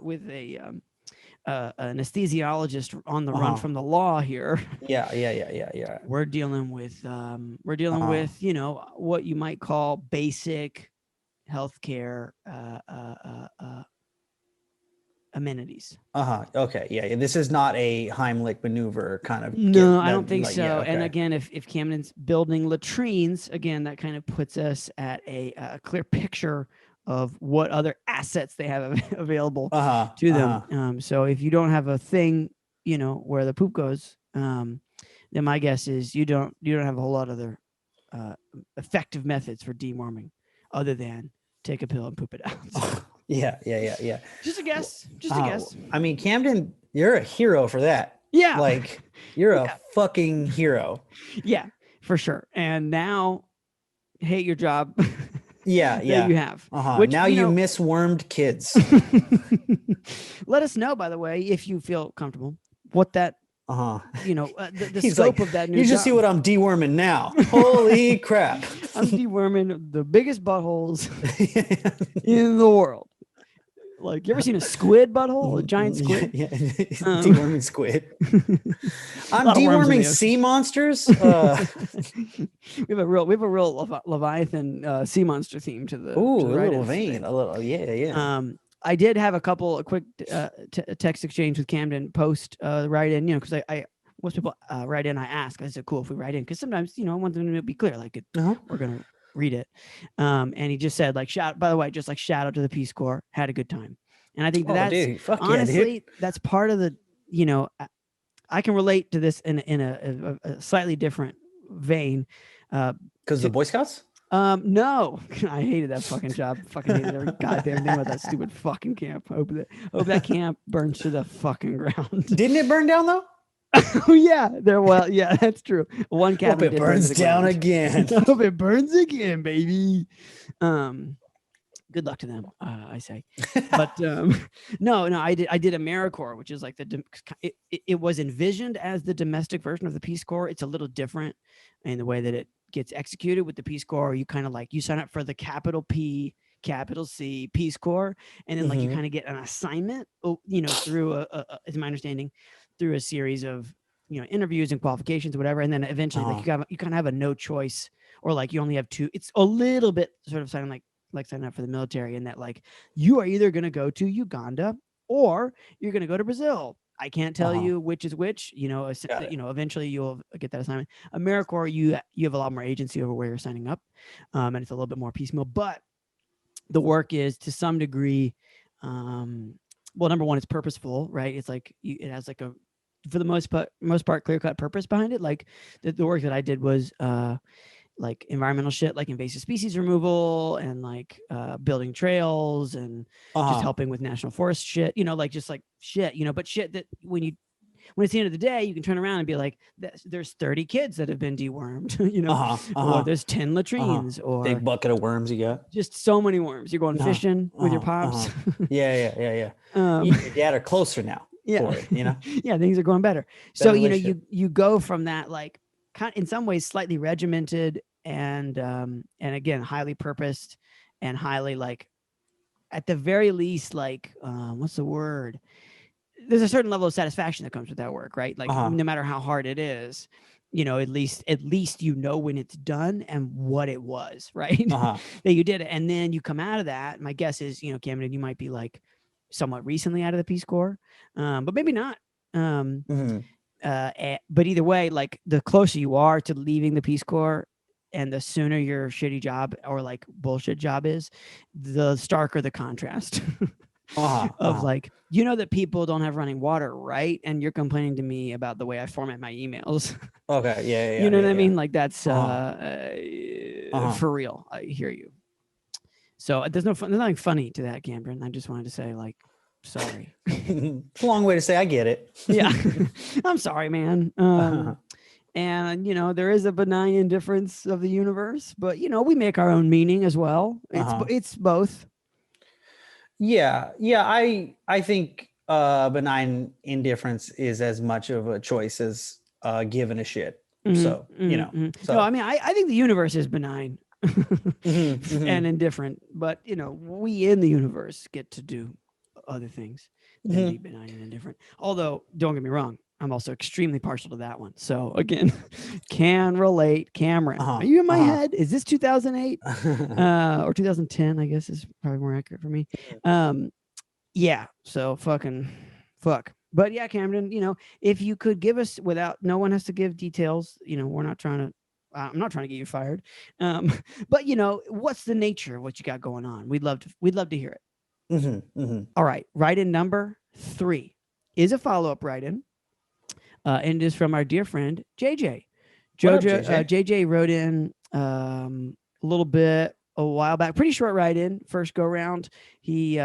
anesthesiologist on the run from the law here. Yeah. We're dealing with you know, what you might call basic healthcare amenities. Okay. Yeah. This is not a Heimlich maneuver kind of. No, I don't think so. Yeah, okay. And again, if Camden's building latrines, again, that kind of puts us at a clear picture of what other assets they have available to them. So if you don't have a thing, you know, where the poop goes, then my guess is you don't have a whole lot of other effective methods for deworming other than take a pill and poop it out. So. Yeah. Just a guess. Just a guess. I mean, Camden, you're a hero for that. Yeah. Like you're a fucking hero. Yeah, for sure. And now hate your job. Yeah. You have. Which, now you miswormed kids. Let us know, by the way, if you feel comfortable, what that, you know, the scope of that new You just job. see what I'm deworming now. Holy crap. I'm deworming the biggest buttholes in the world. Like, you ever seen a squid butthole? A giant squid? Yeah. Deworming squid. I'm deworming sea monsters. We have a real Leviathan sea monster theme to the. Ooh, to the a little vein. A little, yeah. I did have a quick text exchange with Camden post write in, you know, because I most people write in. I ask, I said, cool if we write in, because sometimes, you know, I want them to be clear, like we're gonna read it. And he just said, like, by the way, just like shout out to the Peace Corps, had a good time. And I think that's honestly, that's part of the, you know, I can relate to this in a slightly different vein. Because the Boy Scouts? No, I hated that fucking job. Fucking hated every goddamn thing about that stupid fucking camp. Hope that camp burns to the fucking ground. Didn't it burn down though? Oh yeah, yeah, that's true. One cabin. Hope it burns down again. Hope it burns again, baby. Good luck to them, I say. But no, I did AmeriCorps, which is like it was envisioned as the domestic version of the Peace Corps. It's a little different in the way that it gets executed. With the Peace Corps, you kind of like, you sign up for the capital P, capital C Peace Corps, and then like you kind of get an assignment, you know, through is my understanding, through a series of, you know, interviews and qualifications, whatever, and then eventually like you kind of have a no choice, or like you only have two. It's a little bit sort of sounding like signing up for the military, in that like you are either going to go to Uganda or you're going to go to Brazil. I can't tell you which is which. You know, eventually you'll get that assignment. AmeriCorps, you have a lot more agency over where you're signing up, and it's a little bit more piecemeal. But the work is, to some degree, well, number one, it's purposeful, right? It's like it has like a, for the most part, clear-cut purpose behind it. Like the work that I did was like environmental shit, like invasive species removal, and like building trails, and just helping with national forest shit, you know, like just like shit, you know, but shit that when it's the end of the day, you can turn around and be like, there's 30 kids that have been dewormed, you know, or there's 10 latrines, or big bucket of worms you got. Just so many worms. You're going fishing with your pops. Yeah. You and your dad are closer now. Yeah. For it, you know? Yeah, things are going better. So, you know, you go from that, like, kind of, in some ways slightly regimented and again, highly purposed and highly, like, at the very least, like, what's the word? There's a certain level of satisfaction that comes with that work, right? Like, no matter how hard it is, you know, at least you know when it's done and what it was, right? That you did it. And then you come out of that. My guess is, you know, Camden, you might be like somewhat recently out of the Peace Corps, but maybe not. But either way, like the closer you are to leaving the Peace Corps and the sooner your shitty job or like bullshit job is, the starker the contrast of like, you know, that people don't have running water, right? And you're complaining to me about the way I format my emails. Okay. Yeah. You know what I yeah. mean? Like that's for real. I hear you. So there's nothing funny to that, Camden. I just wanted to say, like, sorry. It's a long way to say I get it. Yeah. I'm sorry, man. And, you know, there is a benign indifference of the universe, but, you know, we make our own meaning as well. It's both. Yeah. I think benign indifference is as much of a choice as giving a shit. So, you know. So. No, I mean, I think the universe is benign and indifferent, but, you know, we in the universe get to do other things than be benign and indifferent. Although, don't get me wrong, I'm also extremely partial to that one. So again, can relate. Cameron, are you in my head? Is this 2008 or 2010? I guess is probably more accurate for me. Yeah. So fuck. But yeah, Camden, you know, if you could give us without, no one has to give details. You know, I'm not trying to get you fired. But you know, what's the nature of what you got going on? We'd love to hear it. All right. Write-in number 3 is a follow-up write-in. And it is from our dear friend, JJ. JJ wrote in a little bit a while back, pretty short write-in, first go round. He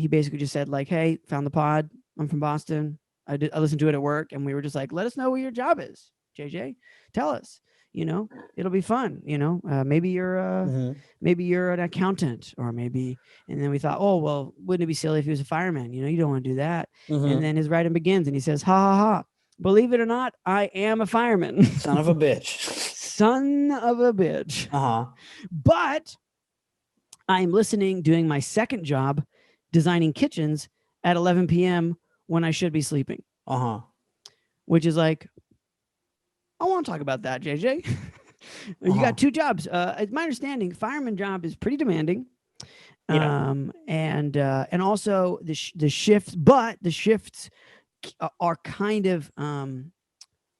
basically just said like, hey, found the pod. I'm from Boston. I listened to it at work, and we were just like, let us know what your job is, JJ. Tell us. You know, it'll be fun. You know, maybe you're an accountant, or maybe. And then we thought, oh well, wouldn't it be silly if he was a fireman? You know, you don't want to do that. And then his write-in begins, and he says, ha ha ha. Believe it or not, I am a fireman. Son of a bitch. Son of a bitch. But I'm doing my second job, designing kitchens at 11 p.m. when I should be sleeping. Which is like, I want to talk about that, JJ. You got 2 jobs. It's my understanding, fireman job is pretty demanding. And also the shifts, but the shifts are kind of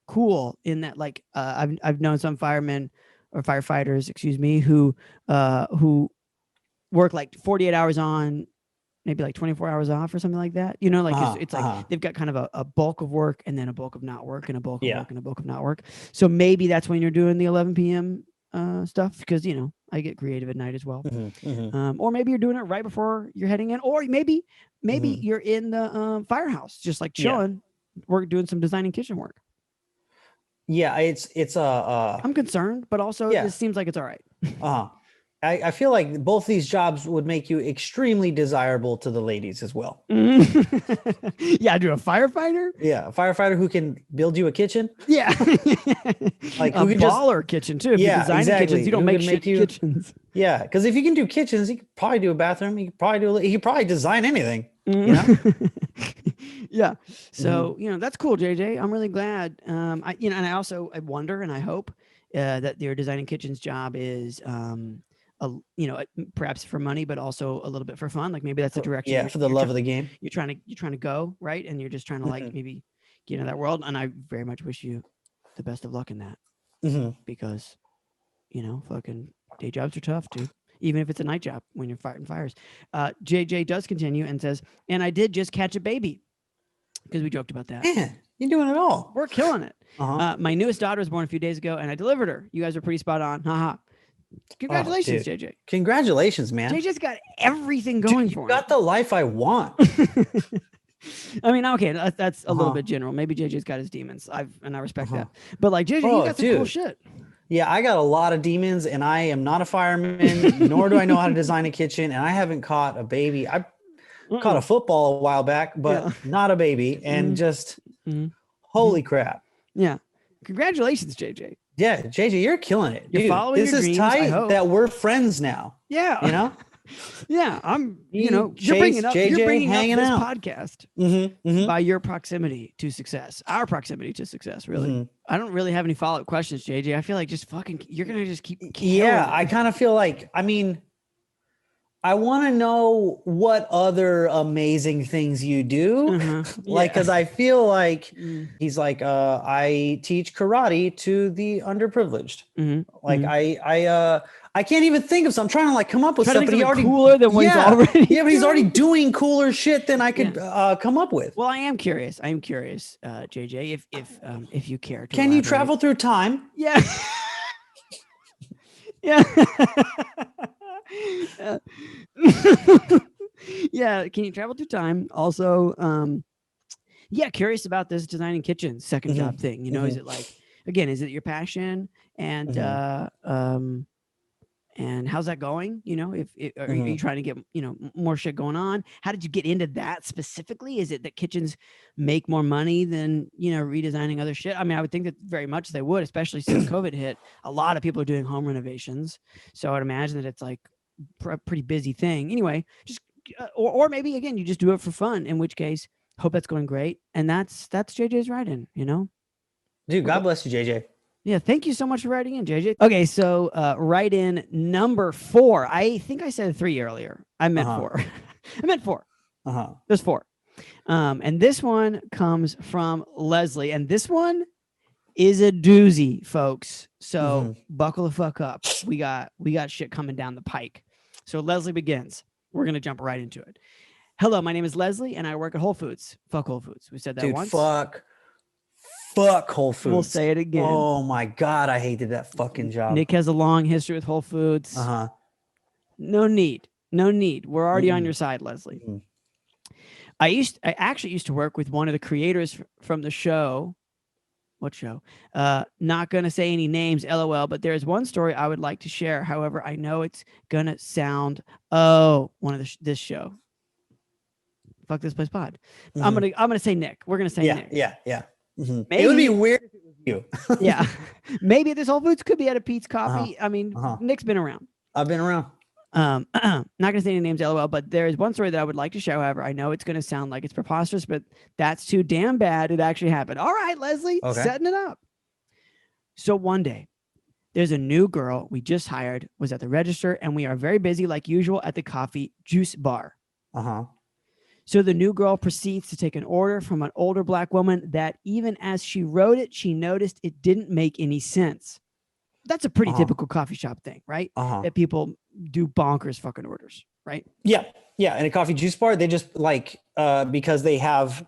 cool in that, like, I've known some firemen or firefighters, excuse me, who work like 48 hours on, maybe like 24 hours off or something like that. You know, like it's like they've got kind of a bulk of work and then a bulk of not work and a bulk of work and a bulk of not work. So maybe that's when you're doing the 11 p.m. Stuff, because, you know, I get creative at night as well. Or maybe you're doing it right before you're heading in, or maybe you're in the firehouse, just like chilling, we're doing some designing kitchen work. Yeah, it's I'm concerned, but also it seems like it's all right. I feel like both these jobs would make you extremely desirable to the ladies as well. Yeah, do a firefighter. Yeah, a firefighter who can build you a kitchen. Yeah, like a baller kitchen too. If you design kitchens, you don't make shit kitchens. Yeah, because if you can do kitchens, you could probably do a bathroom. You could probably design anything. You know. Yeah. So you know, that's cool, JJ. I'm really glad. And I wonder and I hope that your designing kitchens job is perhaps for money, but also a little bit for fun. Like maybe that's the direction. Yeah, for the love of the game. You're trying to go, right? And you're just trying to like maybe get into that world. And I very much wish you the best of luck in that. Because, you know, fucking day jobs are tough too. Even if it's a night job when you're fighting fires. JJ does continue and says, and I did just catch a baby. Because we joked about that. Man, you're doing it all. We're killing it. My newest daughter was born a few days ago and I delivered her. You guys are pretty spot on. Haha. Congratulations, JJ. Congratulations, man. JJ's got everything going for him. You got the life I want. I mean, okay, that's a little bit general. Maybe JJ's got his demons. I respect that. But like JJ, you got some cool shit. Yeah, I got a lot of demons and I am not a fireman, nor do I know how to design a kitchen. And I haven't caught a baby. I caught a football a while back, but not a baby. And just holy crap. Yeah. Congratulations, JJ. Yeah, JJ, you're killing it. You're following your dreams. This is tight that we're friends now. Yeah. You know? Yeah, you're Chase, bringing up JJ, this podcast by your proximity to success, our proximity to success, really. I don't really have any follow-up questions, JJ. I feel like just fucking, you're going to just keep killing it. I kind of feel like, I mean, I want to know what other amazing things you do. Like, because I feel like he's like, I teach karate to the underprivileged. Like, I can't even think of some. I'm trying to like come up with stuff, but he already cooler than what he's already. Yeah, but he's already doing cooler shit than I could come up with. Well, I am curious, JJ, if you care to. Can you travel through time? Yeah. Yeah. Yeah. Can you travel through time? Also, yeah, curious about this designing kitchens second job thing. You know, is it like, again, is it your passion? And and how's that going? You know, are you trying to get, you know, more shit going on? How did you get into that specifically? Is it that kitchens make more money than, you know, redesigning other shit? I mean, I would think that very much they would, especially since COVID hit. A lot of people are doing home renovations. So I'd imagine that it's like a pretty busy thing. Anyway, just, or maybe again, you just do it for fun, in which case, hope that's going great. And that's JJ's write-in, you know? Dude, God bless you, JJ. Yeah, thank you so much for writing in, JJ. Okay, so write in number 4. I think I said 3 earlier. I meant 4. I meant 4. There's 4. And this one comes from Leslie, and this one is a doozy, folks. So buckle the fuck up. We got shit coming down the pike. So Leslie begins. We're gonna jump right into it. Hello, my name is Leslie, and I work at Whole Foods. Fuck Whole Foods. We said that once. Fuck Whole Foods. We'll say it again. Oh my God, I hated that fucking job. Nick has a long history with Whole Foods. No need. We're already on your side, Leslie. I actually used to work with one of the creators from the show. What show? Not gonna say any names, LOL, but there's one story I would like to share. However, I know it's gonna sound one of this show. Fuck This Place Pod. I'm gonna say Nick. We're gonna say Nick. Yeah. Maybe, it would be weird if it was you. Yeah. Maybe this Whole Foods could be at a Pete's Coffee. I mean, Nick's been around. I've been around. Not gonna say any names, LOL, but there is one story that I would like to share. However, I know it's gonna sound like it's preposterous, but that's too damn bad. It actually happened. All right, Leslie, setting it up. So one day, there's a new girl we just hired, was at the register, and we are very busy like usual at the coffee juice bar. So the new girl proceeds to take an order from an older Black woman that even as she wrote it, she noticed it didn't make any sense. That's a pretty typical coffee shop thing, right? That people do bonkers fucking orders, right? Yeah. In a coffee juice bar, they just like, because they have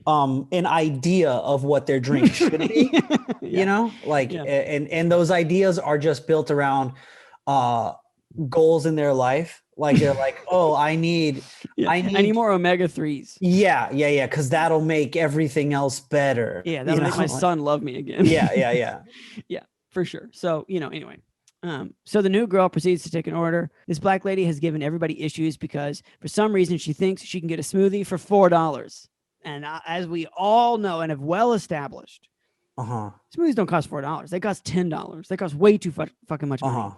an idea of what their drink should be, you know, like, and those ideas are just built around goals in their life. Like they're like, oh, I need more omega-3s. Yeah. Cause that'll make everything else better. Yeah. That'll make my son love me again. Yeah. Yeah, for sure. So, you know, anyway, so the new girl proceeds to take an order. This Black lady has given everybody issues because for some reason she thinks she can get a smoothie for $4. And as we all know and have well established, smoothies don't cost $4. They cost $10. They cost way too fucking much money.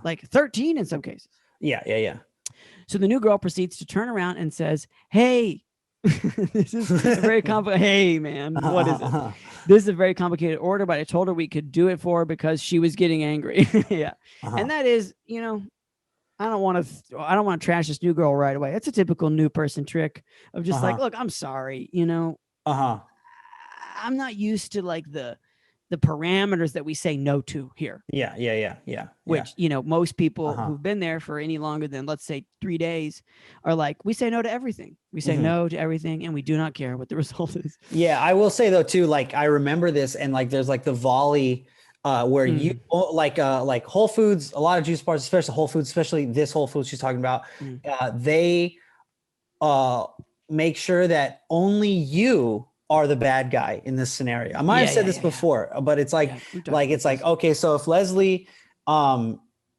Like 13 in some cases. Yeah. So the new girl proceeds to turn around and says, hey, this is a very complicated. Hey, man, what is it? This is a very complicated order, but I told her we could do it for her because she was getting angry. Yeah. And that is, you know, I don't want to trash this new girl right away. That's a typical new person trick of just like, look, I'm sorry, you know, I'm not used to like the parameters that we say no to here. Yeah. Which, you know, most people who've been there for any longer than, let's say, 3 days are like, we say no to everything. We say no to everything and we do not care what the result is. Yeah. I will say though, too, like, I remember this and like, there's like the volley where you like Whole Foods, a lot of juice bars, especially Whole Foods, especially this Whole Foods she's talking about, they make sure that only you are the bad guy in this scenario. I might have said this before, but it's like, okay, so if Leslie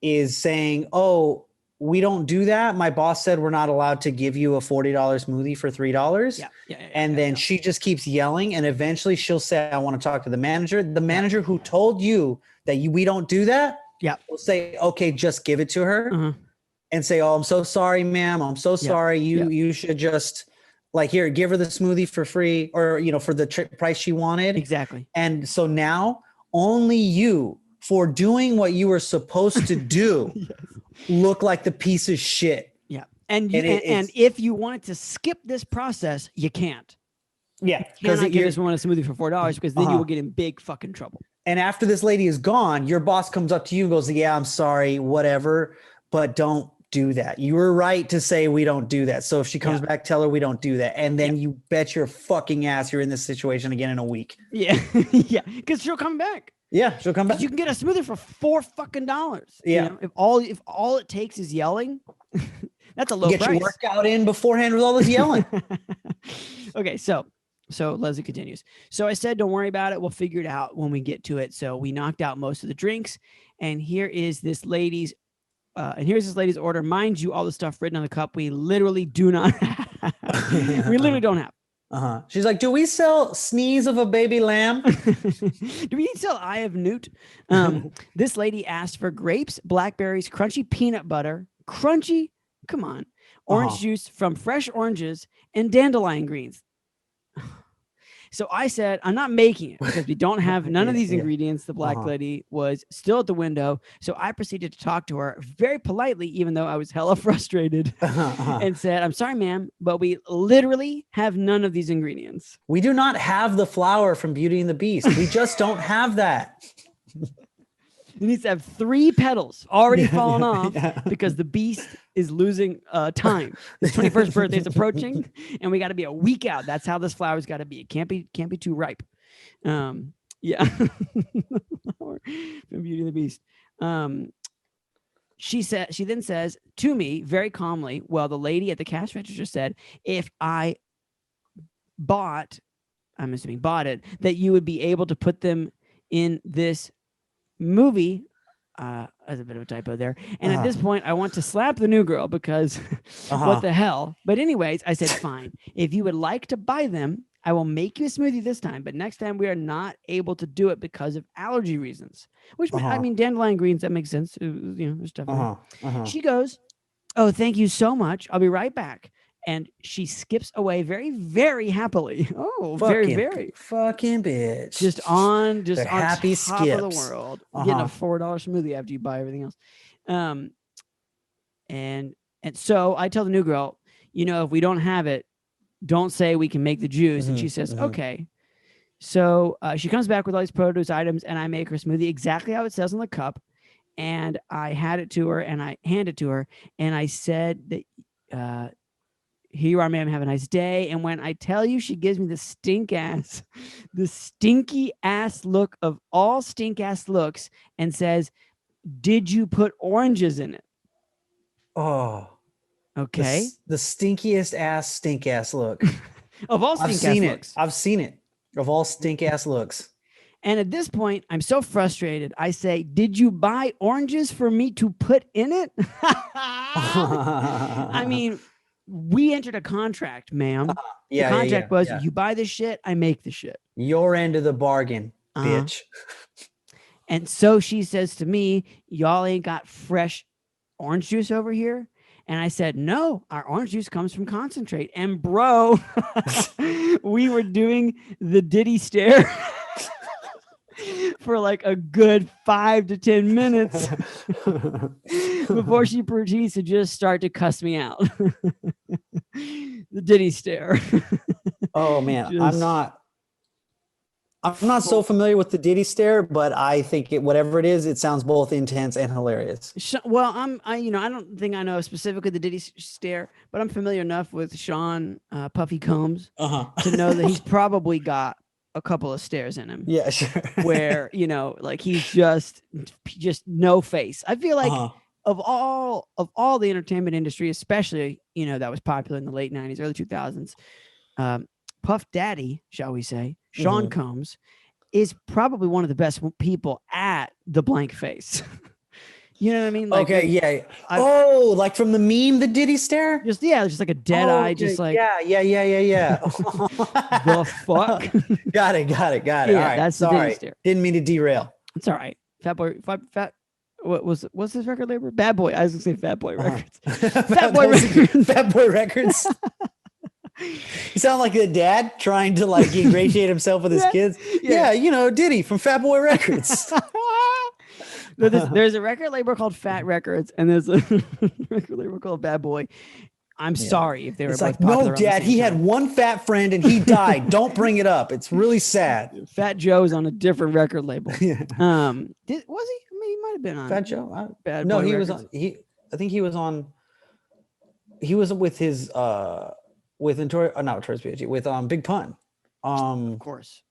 is saying, oh, we don't do that. My boss said we're not allowed to give you a $40 smoothie for $3. And then she just keeps yelling. And eventually she'll say, I want to talk to the manager. The manager who told you that we don't do that. Will say, okay, just give it to her and say, oh, I'm so sorry, ma'am. I'm so sorry. You should just like, here, give her the smoothie for free or, you know, for the price she wanted. Exactly. And so now only you, for doing what you were supposed to do, look like the piece of shit And if you wanted to skip this process, you can't. Yeah, because you get someone a smoothie for $4 because then you will get in big fucking trouble. And after this lady is gone, your boss comes up to you and goes, "Yeah, I'm sorry, whatever, but don't do that. You were right to say we don't do that. So if she comes back, tell her we don't do that." And then you bet your fucking ass you're in this situation again in a week. Yeah, yeah, because she'll come back. Yeah, she'll come back. You can get a smoothie for $4 Yeah. You know, if all it takes is yelling, that's a low Get price. your workout in beforehand with all this yelling. Okay, so Leslie continues. So I said, don't worry about it. We'll figure it out when we get to it. So we knocked out most of the drinks, and here's this lady's order. Mind you, all the stuff written on the cup, we literally do not have. We literally don't have. She's like, "Do we sell sneeze of a baby lamb? Do we sell eye of newt?" This lady asked for grapes, blackberries, crunchy peanut butter, orange juice from fresh oranges, and dandelion greens. So I said, I'm not making it because we don't have none of these ingredients. The black lady was still at the window. So I proceeded to talk to her very politely, even though I was hella frustrated, and said, "I'm sorry, ma'am, but we literally have none of these ingredients. We do not have the flower from Beauty and the Beast. We just don't have that." It needs to have 3 petals already fallen off because the beast is losing time. His 21st birthday is approaching, and we got to be a week out. That's how this flower's got to be. It can't be too ripe. Yeah. From Beauty and the Beast. She then says to me very calmly, well, the lady at the cash register said, if I bought it, that you would be able to put them in this movie. As a bit of a typo there. And at this point, I want to slap the new girl because what the hell? But anyways, I said, fine. If you would like to buy them, I will make you a smoothie this time. But next time we are not able to do it because of allergy reasons. Which I mean, dandelion greens, that makes sense. There's stuff. She goes, "Oh, thank you so much. I'll be right back." And she skips away very, very happily. Oh, very fucking bitch. Just on happy top skips of the world. Getting a $4 smoothie after you buy everything else. And so I tell the new girl, if we don't have it, don't say we can make the juice. And she says, okay. So she comes back with all these produce items, and I make her smoothie exactly how it says on the cup. And I hand it to her, and I said that, here you are, ma'am. Have a nice day. And when I tell you, she gives me the stinky ass look of all stink ass looks and says, "Did you put oranges in it?" Oh, okay. The stinkiest ass stink ass look of all stink ass looks. I've seen it of all stink ass looks. And at this point, I'm so frustrated. I say, "Did you buy oranges for me to put in it?" I mean, we entered a contract, ma'am. The contract was you buy the shit, I make the shit. Your end of the bargain, bitch. And so she says to me, "Y'all ain't got fresh orange juice over here?" And I said, "No, our orange juice comes from concentrate." And bro, we were doing the Diddy stare for like a good 5 to 10 minutes before she proceeds to just start to cuss me out. The Diddy stare. Oh man, I'm not so familiar with the Diddy stare, but I think whatever it is, it sounds both intense and hilarious. Well, I don't think I know specifically the Diddy stare, but I'm familiar enough with Sean Puffy Combs to know that he's probably got a couple of stares in him. Yeah, sure. Where, like he's just no face. I feel like of all the entertainment industry, especially, that was popular in the late 90s, early 2000s, Puff Daddy, shall we say, Sean Combs is probably one of the best people at the blank face. You know what I mean? Like, okay, yeah. Like from the meme, the Diddy stare? Just like a dead eye, just like yeah. the fuck? Got it. Yeah, all right. That's the Diddy stare. Didn't mean to derail. It's all right. What's his record label? Bad Boy. I was gonna say Fat Boy Records. Fat Boy Records. Fat Boy Records. You sound like a dad trying to like ingratiate himself with his kids. Yeah, Diddy from Fat Boy Records. There's a record label called Fat Records, and there's a record label called Bad Boy. I'm sorry if they were It's both like, no, popular on the Dad, same he had time. one fat friend and he died. Don't bring it up. It's really sad. Fat Joe's on a different record label. Yeah. Was he? I mean, he might have been on Fat Joe? Bad No, Boy he Records. was on. I think he was on. He was with his with Notorious B.I.G. with Big Pun. Of course.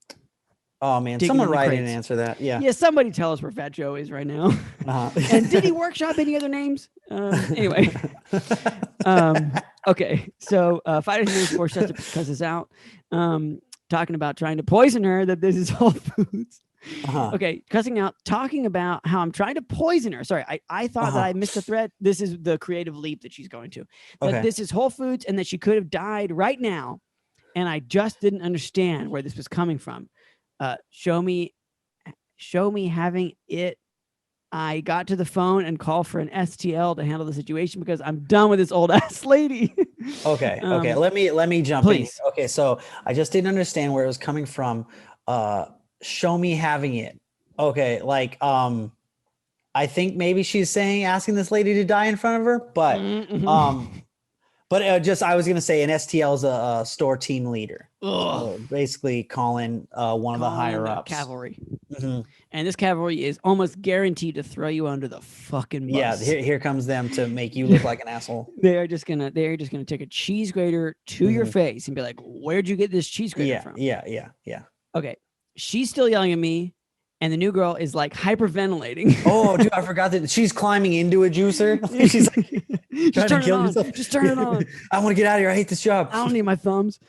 Oh man, Digging someone in the write in crates. and answer that. Yeah. Yeah, somebody tell us where Fat Joe is right now. And did he workshop any other names? Anyway. Okay, so Fighters News Force sets cuss us out, talking about trying to poison her, that this is Whole Foods. Okay, cussing out, talking about how I'm trying to poison her. Sorry, I thought that I missed a thread. This is the creative leap that she's going to. That this is Whole Foods and that she could have died right now. And I just didn't understand where this was coming from. Show me having it. I got to the phone and called for an STL to handle the situation because I'm done with this old ass lady. Okay. Let me jump in. Okay, so I just didn't understand where it was coming from. Show me having it. Okay, like I think maybe she's asking this lady to die in front of her, but I was gonna say an STL is a store team leader. So basically calling one of the higher ups. Cavalry. And this cavalry is almost guaranteed to throw you under the fucking bus. Yeah, here comes them to make you look like an asshole. They're just gonna take a cheese grater to your face and be like, "Where'd you get this cheese grater from?" Yeah. Okay, she's still yelling at me, and the new girl is like hyperventilating. Oh, dude, I forgot that she's climbing into a juicer. She's like, just turn it on. Just turn it on. I want to get out of here. I hate this job. I don't need my thumbs.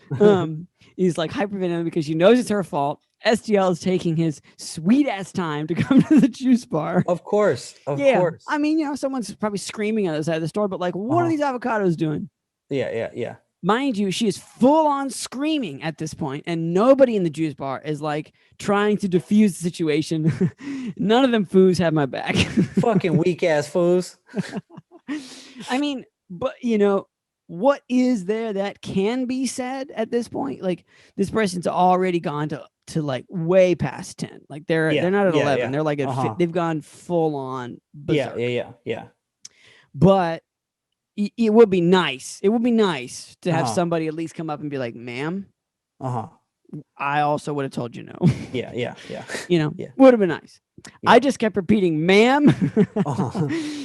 He's like hyperventilating because she knows it's her fault. STL is taking his sweet ass time to come to the juice bar. Of course. Of course. I mean, someone's probably screaming on the side of the store, but like, what are these avocados doing? Yeah. Mind you, she is full on screaming at this point, and nobody in the juice bar is like trying to diffuse the situation. None of them foos have my back. Fucking weak ass foos. I mean, but what is there that can be said at this point? Like, this person's already gone to like way past 10. Like they're not at 11. They're like at they've gone full on berserk. Yeah. But it would be nice. It would be nice to have somebody at least come up and be like, "Ma'am, I also would have told you no." Yeah. Would have been nice. Yeah. I just kept repeating, "Ma'am."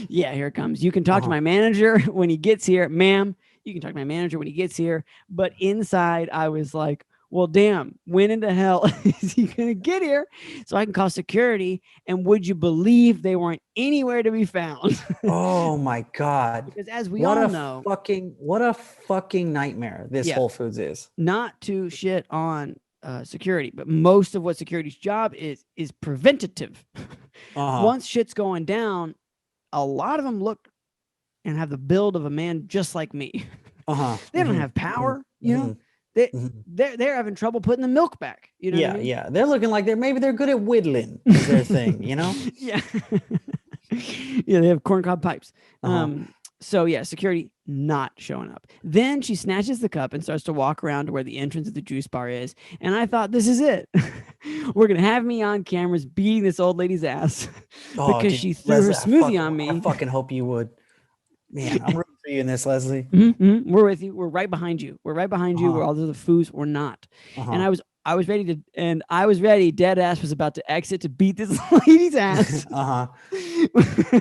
Yeah, here it comes. You can talk to my manager when he gets here, ma'am. You can talk to my manager when he gets here. But inside, I was like, well, damn, when in the hell is he going to get here so I can call security? And would you believe they weren't anywhere to be found? Oh, my God. Because as we all know. What a fucking nightmare this Whole Foods is. Not to shit on security, but most of what security's job is preventative. Once shit's going down, a lot of them look and have the build of a man just like me. They don't have power, They're having trouble putting the milk back. What I mean? Yeah. They're looking like they're good at whittling is their thing, Yeah. Yeah, they have corncob pipes. So yeah, security not showing up. Then she snatches the cup and starts to walk around to where the entrance of the juice bar is. And I thought, this is it. We're gonna have me on cameras beating this old lady's ass because she threw her smoothie on me. I fucking hope you would. Man, I'm rooting for you in this, Leslie. We're with you. We're right behind you. We're right behind you. Where all the foos were not. And I was ready to, and I was ready. Dead ass was about to exit to beat this lady's ass.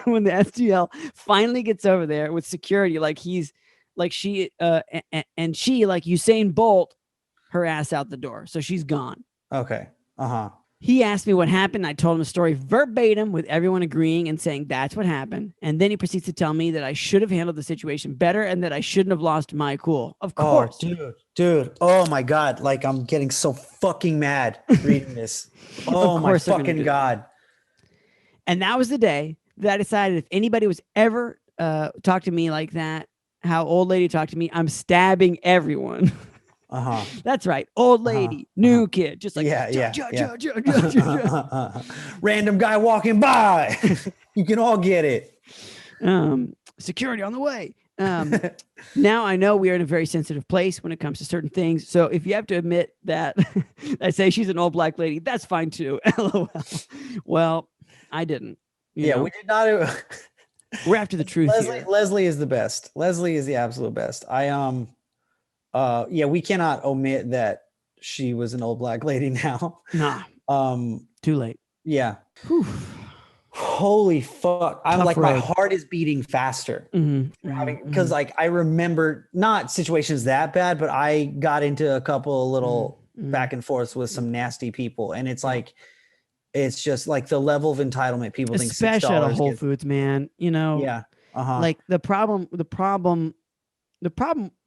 When the STL finally gets over there with security, like she like Usain Bolt, her ass out the door. So she's gone. Okay. He asked me what happened. I told him the story verbatim with everyone agreeing and saying that's what happened. And then he proceeds to tell me that I should have handled the situation better and that I shouldn't have lost my cool. Of course. Dude. Oh my God. Like, I'm getting so fucking mad reading this. Oh my fucking God. And that was the day that I decided if anybody was ever talk to me like that, how old lady talked to me, I'm stabbing everyone. That's right. Old lady, new kid, just like random guy walking by. You can all get it. Security on the way. Now I know we are in a very sensitive place when it comes to certain things. So if you have to admit that I say she's an old black lady, that's fine too. LOL. Well, I didn't. We did not. We're after the truth here. Leslie is the best. Leslie is the absolute best. Yeah, we cannot omit that she was an old black lady now. Nah. Too late. Yeah. Whew. Holy fuck. I'm Tough like, my road. heart is beating faster. Because like I remember not situations that bad, but I got into a couple of little back and forths with some nasty people. And it's like, it's just like the level of entitlement people think especially at a Whole Foods, man. You know, yeah. Like the problem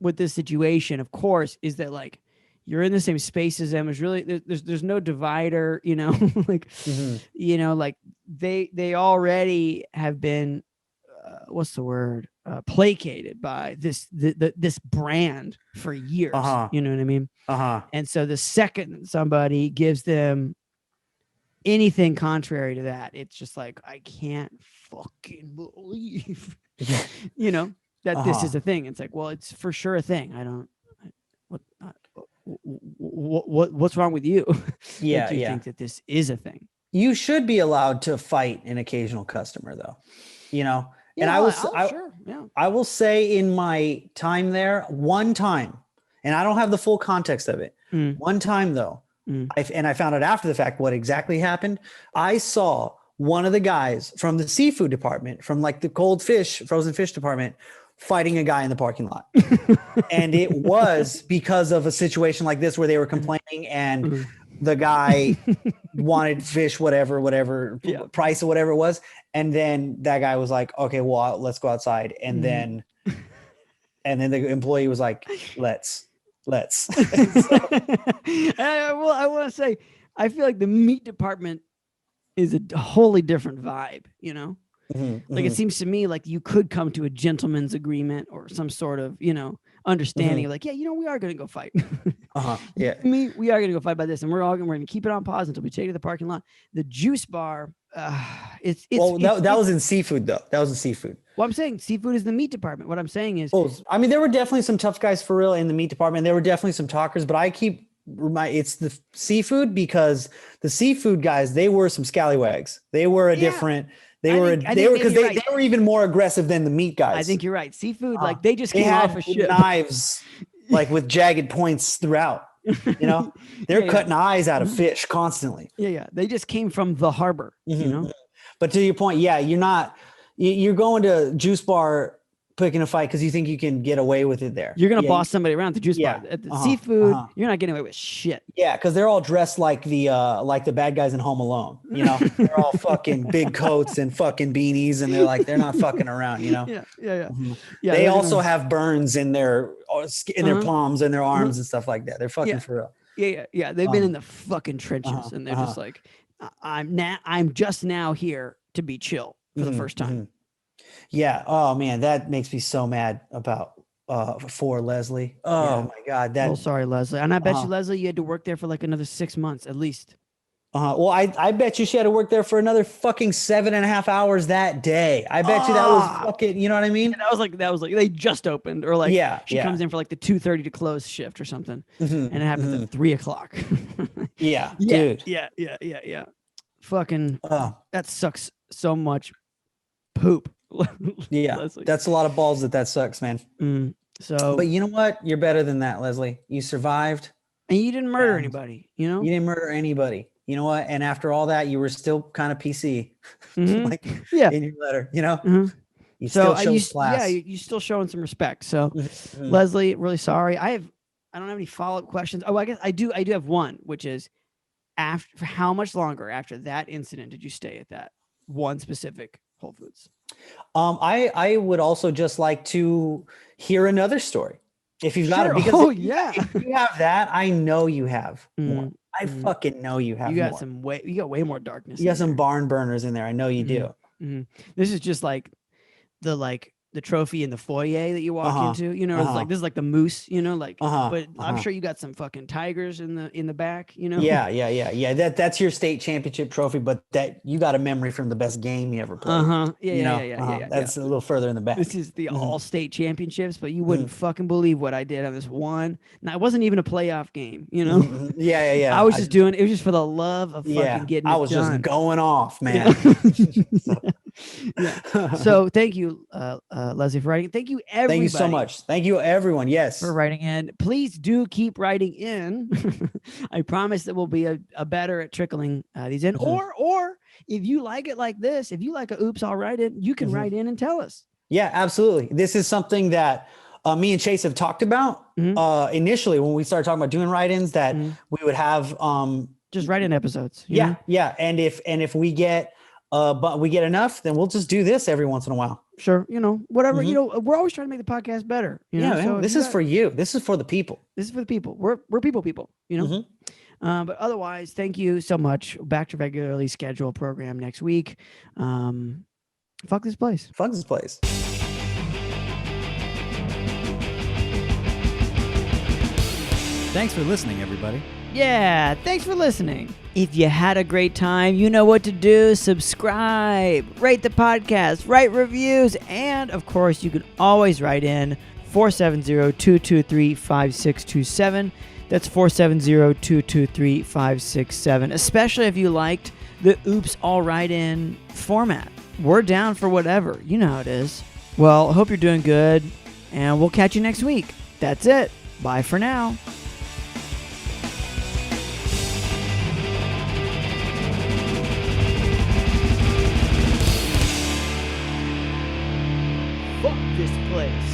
with this situation, of course, is that like you're in the same space as them. There's really there's no divider, you know, like you know, like they already have been what's the word, placated by this brand for years. You know what I mean? And so the second somebody gives them anything contrary to that, it's just like, I can't fucking believe you know that this is a thing. It's like, well, it's for sure a thing. What's wrong with you? Yeah, you think that this is a thing? You should be allowed to fight an occasional customer, though, you know. Yeah, and I will say, in my time there, one time, and I don't have the full context of it. One time though, I found out after the fact what exactly happened. I saw one of the guys from the seafood department, from like the frozen fish department, fighting a guy in the parking lot. And it was because of a situation like this where they were complaining and the guy wanted fish, whatever price or whatever it was. And then that guy was like, okay, well, let's go outside. And then the employee was like, let's. I want to say, I feel like the meat department is a wholly different vibe, you know? Like it seems to me like you could come to a gentleman's agreement or some sort of, you know, understanding of like, yeah, you know, we are going to go fight. Yeah. We are going to go fight by this, and we're going to keep it on pause until we take it to the parking lot. The juice bar, that was in seafood though. That was in seafood. Well, I'm saying seafood is the meat department. What I'm saying is, I mean, there were definitely some tough guys for real in the meat department. There were definitely some talkers, but it's the seafood, because the seafood guys, they were some scallywags. They were they were even more aggressive than the meat guys. I think you're right. Seafood, like they just came off a ship. Knives, like with jagged points throughout. You know, they're cutting eyes out of fish constantly. Yeah. They just came from the harbor. You know, but to your point, you're going to juice bar picking a fight because you think you can get away with it there. You're gonna boss somebody around at the juice bar. At the seafood, you're not getting away with shit. Yeah, because they're all dressed like the bad guys in Home Alone. You know, they're all fucking big coats and fucking beanies, and they're not fucking around. You know. Yeah. They also have burns in their palms and their arms and stuff like that. They're fucking for real. Yeah. They've been in the fucking trenches, and they're just like, I'm just now here to be chill for the first time. Yeah. Oh man, that makes me so mad about for Leslie. Oh my God. Sorry, Leslie. And I bet you, Leslie, you had to work there for like another 6 months at least. Well, I bet you she had to work there for another fucking 7.5 hours that day. I bet you that was fucking, you know what I mean? And that was like they just opened, or like she comes in for like the 2:30 to close shift or something, and it happens at 3:00. Dude. Yeah. Fucking that sucks so much. Poop. Yeah, Leslie. That's a lot of balls. That sucks, man. But you know what? You're better than that, Leslie. You survived, and you didn't murder anybody. You know, you didn't murder anybody. You know what? And after all that, you were still kind of PC, in your letter. You know, you still showed class. Yeah, you're still showing some respect. So, Leslie, really sorry. I don't have any follow-up questions. Oh, I guess I do have one, which is, for how much longer after that incident did you stay at that one specific Whole Foods? I would also just like to hear another story if you've got it, because if you have that, I know you have more. I fucking know you have. You got you got way more darkness. You got some barn burners in there. I know you do. This is just like the trophy in the foyer that you walk into, you know, it's like, this is like the moose, you know, like, but I'm sure you got some fucking tigers in the back, you know? Yeah. That's your state championship trophy, but that you got a memory from the best game you ever played. Yeah. That's a little further in the back. This is the all state championships, but you wouldn't fucking believe what I did on this one. Now, it wasn't even a playoff game, you know? Yeah. I was just doing it. It was just for the love of fucking getting it done. I was just going off, man. So thank you, Leslie, for writing. Thank you, everybody. Thank you so much. Thank you, everyone. Yes. For writing in. Please do keep writing in. I promise that we'll be a better at trickling these in. Or if you like it like this, if you like a oops, I'll write it, you can write in and tell us. Yeah, absolutely. This is something that me and Chase have talked about initially when we started talking about doing write-ins, that we would have just write-in episodes. Yeah. And if we get but we get enough, then we'll just do this every once in a while. Sure. Whatever, we're always trying to make the podcast better. So this is for you. This is for the people. This is for the people. We're people, but otherwise, thank you so much. Back to regularly scheduled program next week. Fuck this place. Fuck this place. Thanks for listening, everybody. Yeah, thanks for listening. If you had a great time, you know what to do. Subscribe, rate the podcast, write reviews, and of course, you can always write in 470-223-5627. That's 470-223-567, especially if you liked the Oops All Write In format. We're down for whatever. You know how it is. Well, hope you're doing good, and we'll catch you next week. That's it. Bye for now. Fuck this place.